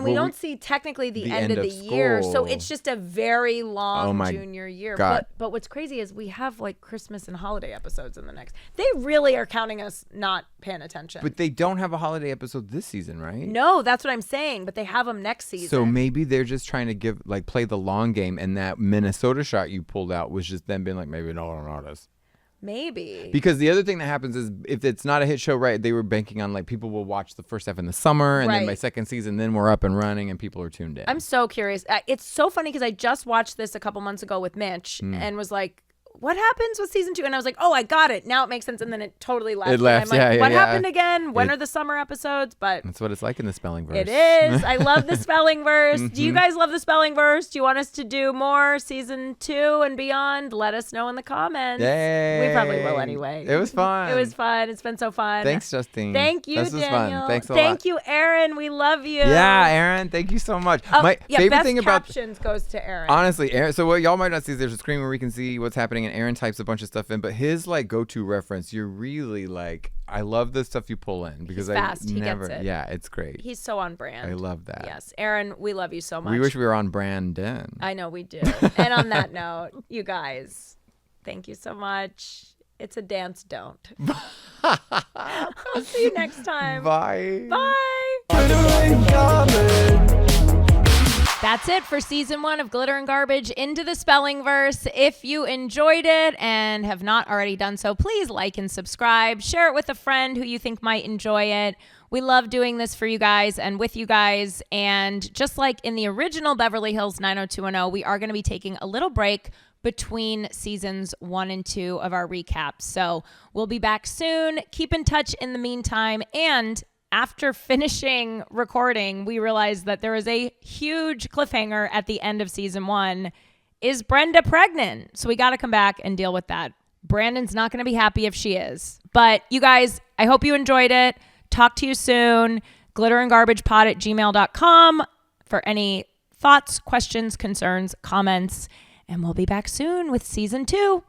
we don't see technically the end of the year, so it's just a very long junior year. God. But what's crazy is we have like Christmas and holiday episodes in the next. They really are counting us not paying attention. But they don't have a holiday episode this season, right? No, that's what I'm saying. But they have them next season. So maybe they're just trying to play the long game, and that Minnesota shot you pulled out was just them being like, maybe no one noticed. Maybe. Because the other thing that happens is if it's not a hit show, right, they were banking on people will watch the first half in the summer and then by second season, then we're up and running and people are tuned in. I'm so curious. It's so funny because I just watched this a couple months ago with Mitch and was like, what happens with season 2? And I was like, oh, I got it. Now it makes sense. And then it totally left. It left. I'm like, what happened again? When are the summer episodes? But that's what it's like in the Spellingverse. It is. I love the Spellingverse. Do you guys love the Spellingverse? Do you want us to do more season 2 and beyond? Let us know in the comments. Yay. We probably will anyway. It was fun. It was fun. It's been so fun. Thanks, Justine. Thank you, This was Daniel. fun. Thanks a lot. Thank you, Aaron. We love you. Yeah, Aaron. Thank you so much. My favorite best thing about captions goes to Aaron. Honestly, Aaron. So what y'all might not see is there's a screen where we can see what's happening, and Aaron types a bunch of stuff in. But his go-to reference, you're really I love the stuff you pull in because He's fast. He gets it. Yeah, it's great. He's so on brand. I love that. Yes, Aaron, we love you so much. We wish we were on brand. Den. I know we do. And on that note, you guys, thank you so much. It's a dance. Don't. I'll see you next time. Bye. Bye. That's it for season 1 of Glitter and Garbage Into the Spellingverse. If you enjoyed it and have not already done so, please like and subscribe. Share it with a friend who you think might enjoy it. We love doing this for you guys and with you guys. And just like in the original Beverly Hills 90210, we are going to be taking a little break between seasons 1 and 2 of our recaps. So we'll be back soon. Keep in touch in the meantime. And after finishing recording, we realized that there is a huge cliffhanger at the end of season 1. Is Brenda pregnant? So we got to come back and deal with that. Brandon's not going to be happy if she is. But you guys, I hope you enjoyed it. Talk to you soon. glitterandgarbagepod@gmail.com for any thoughts, questions, concerns, comments. And we'll be back soon with season 2.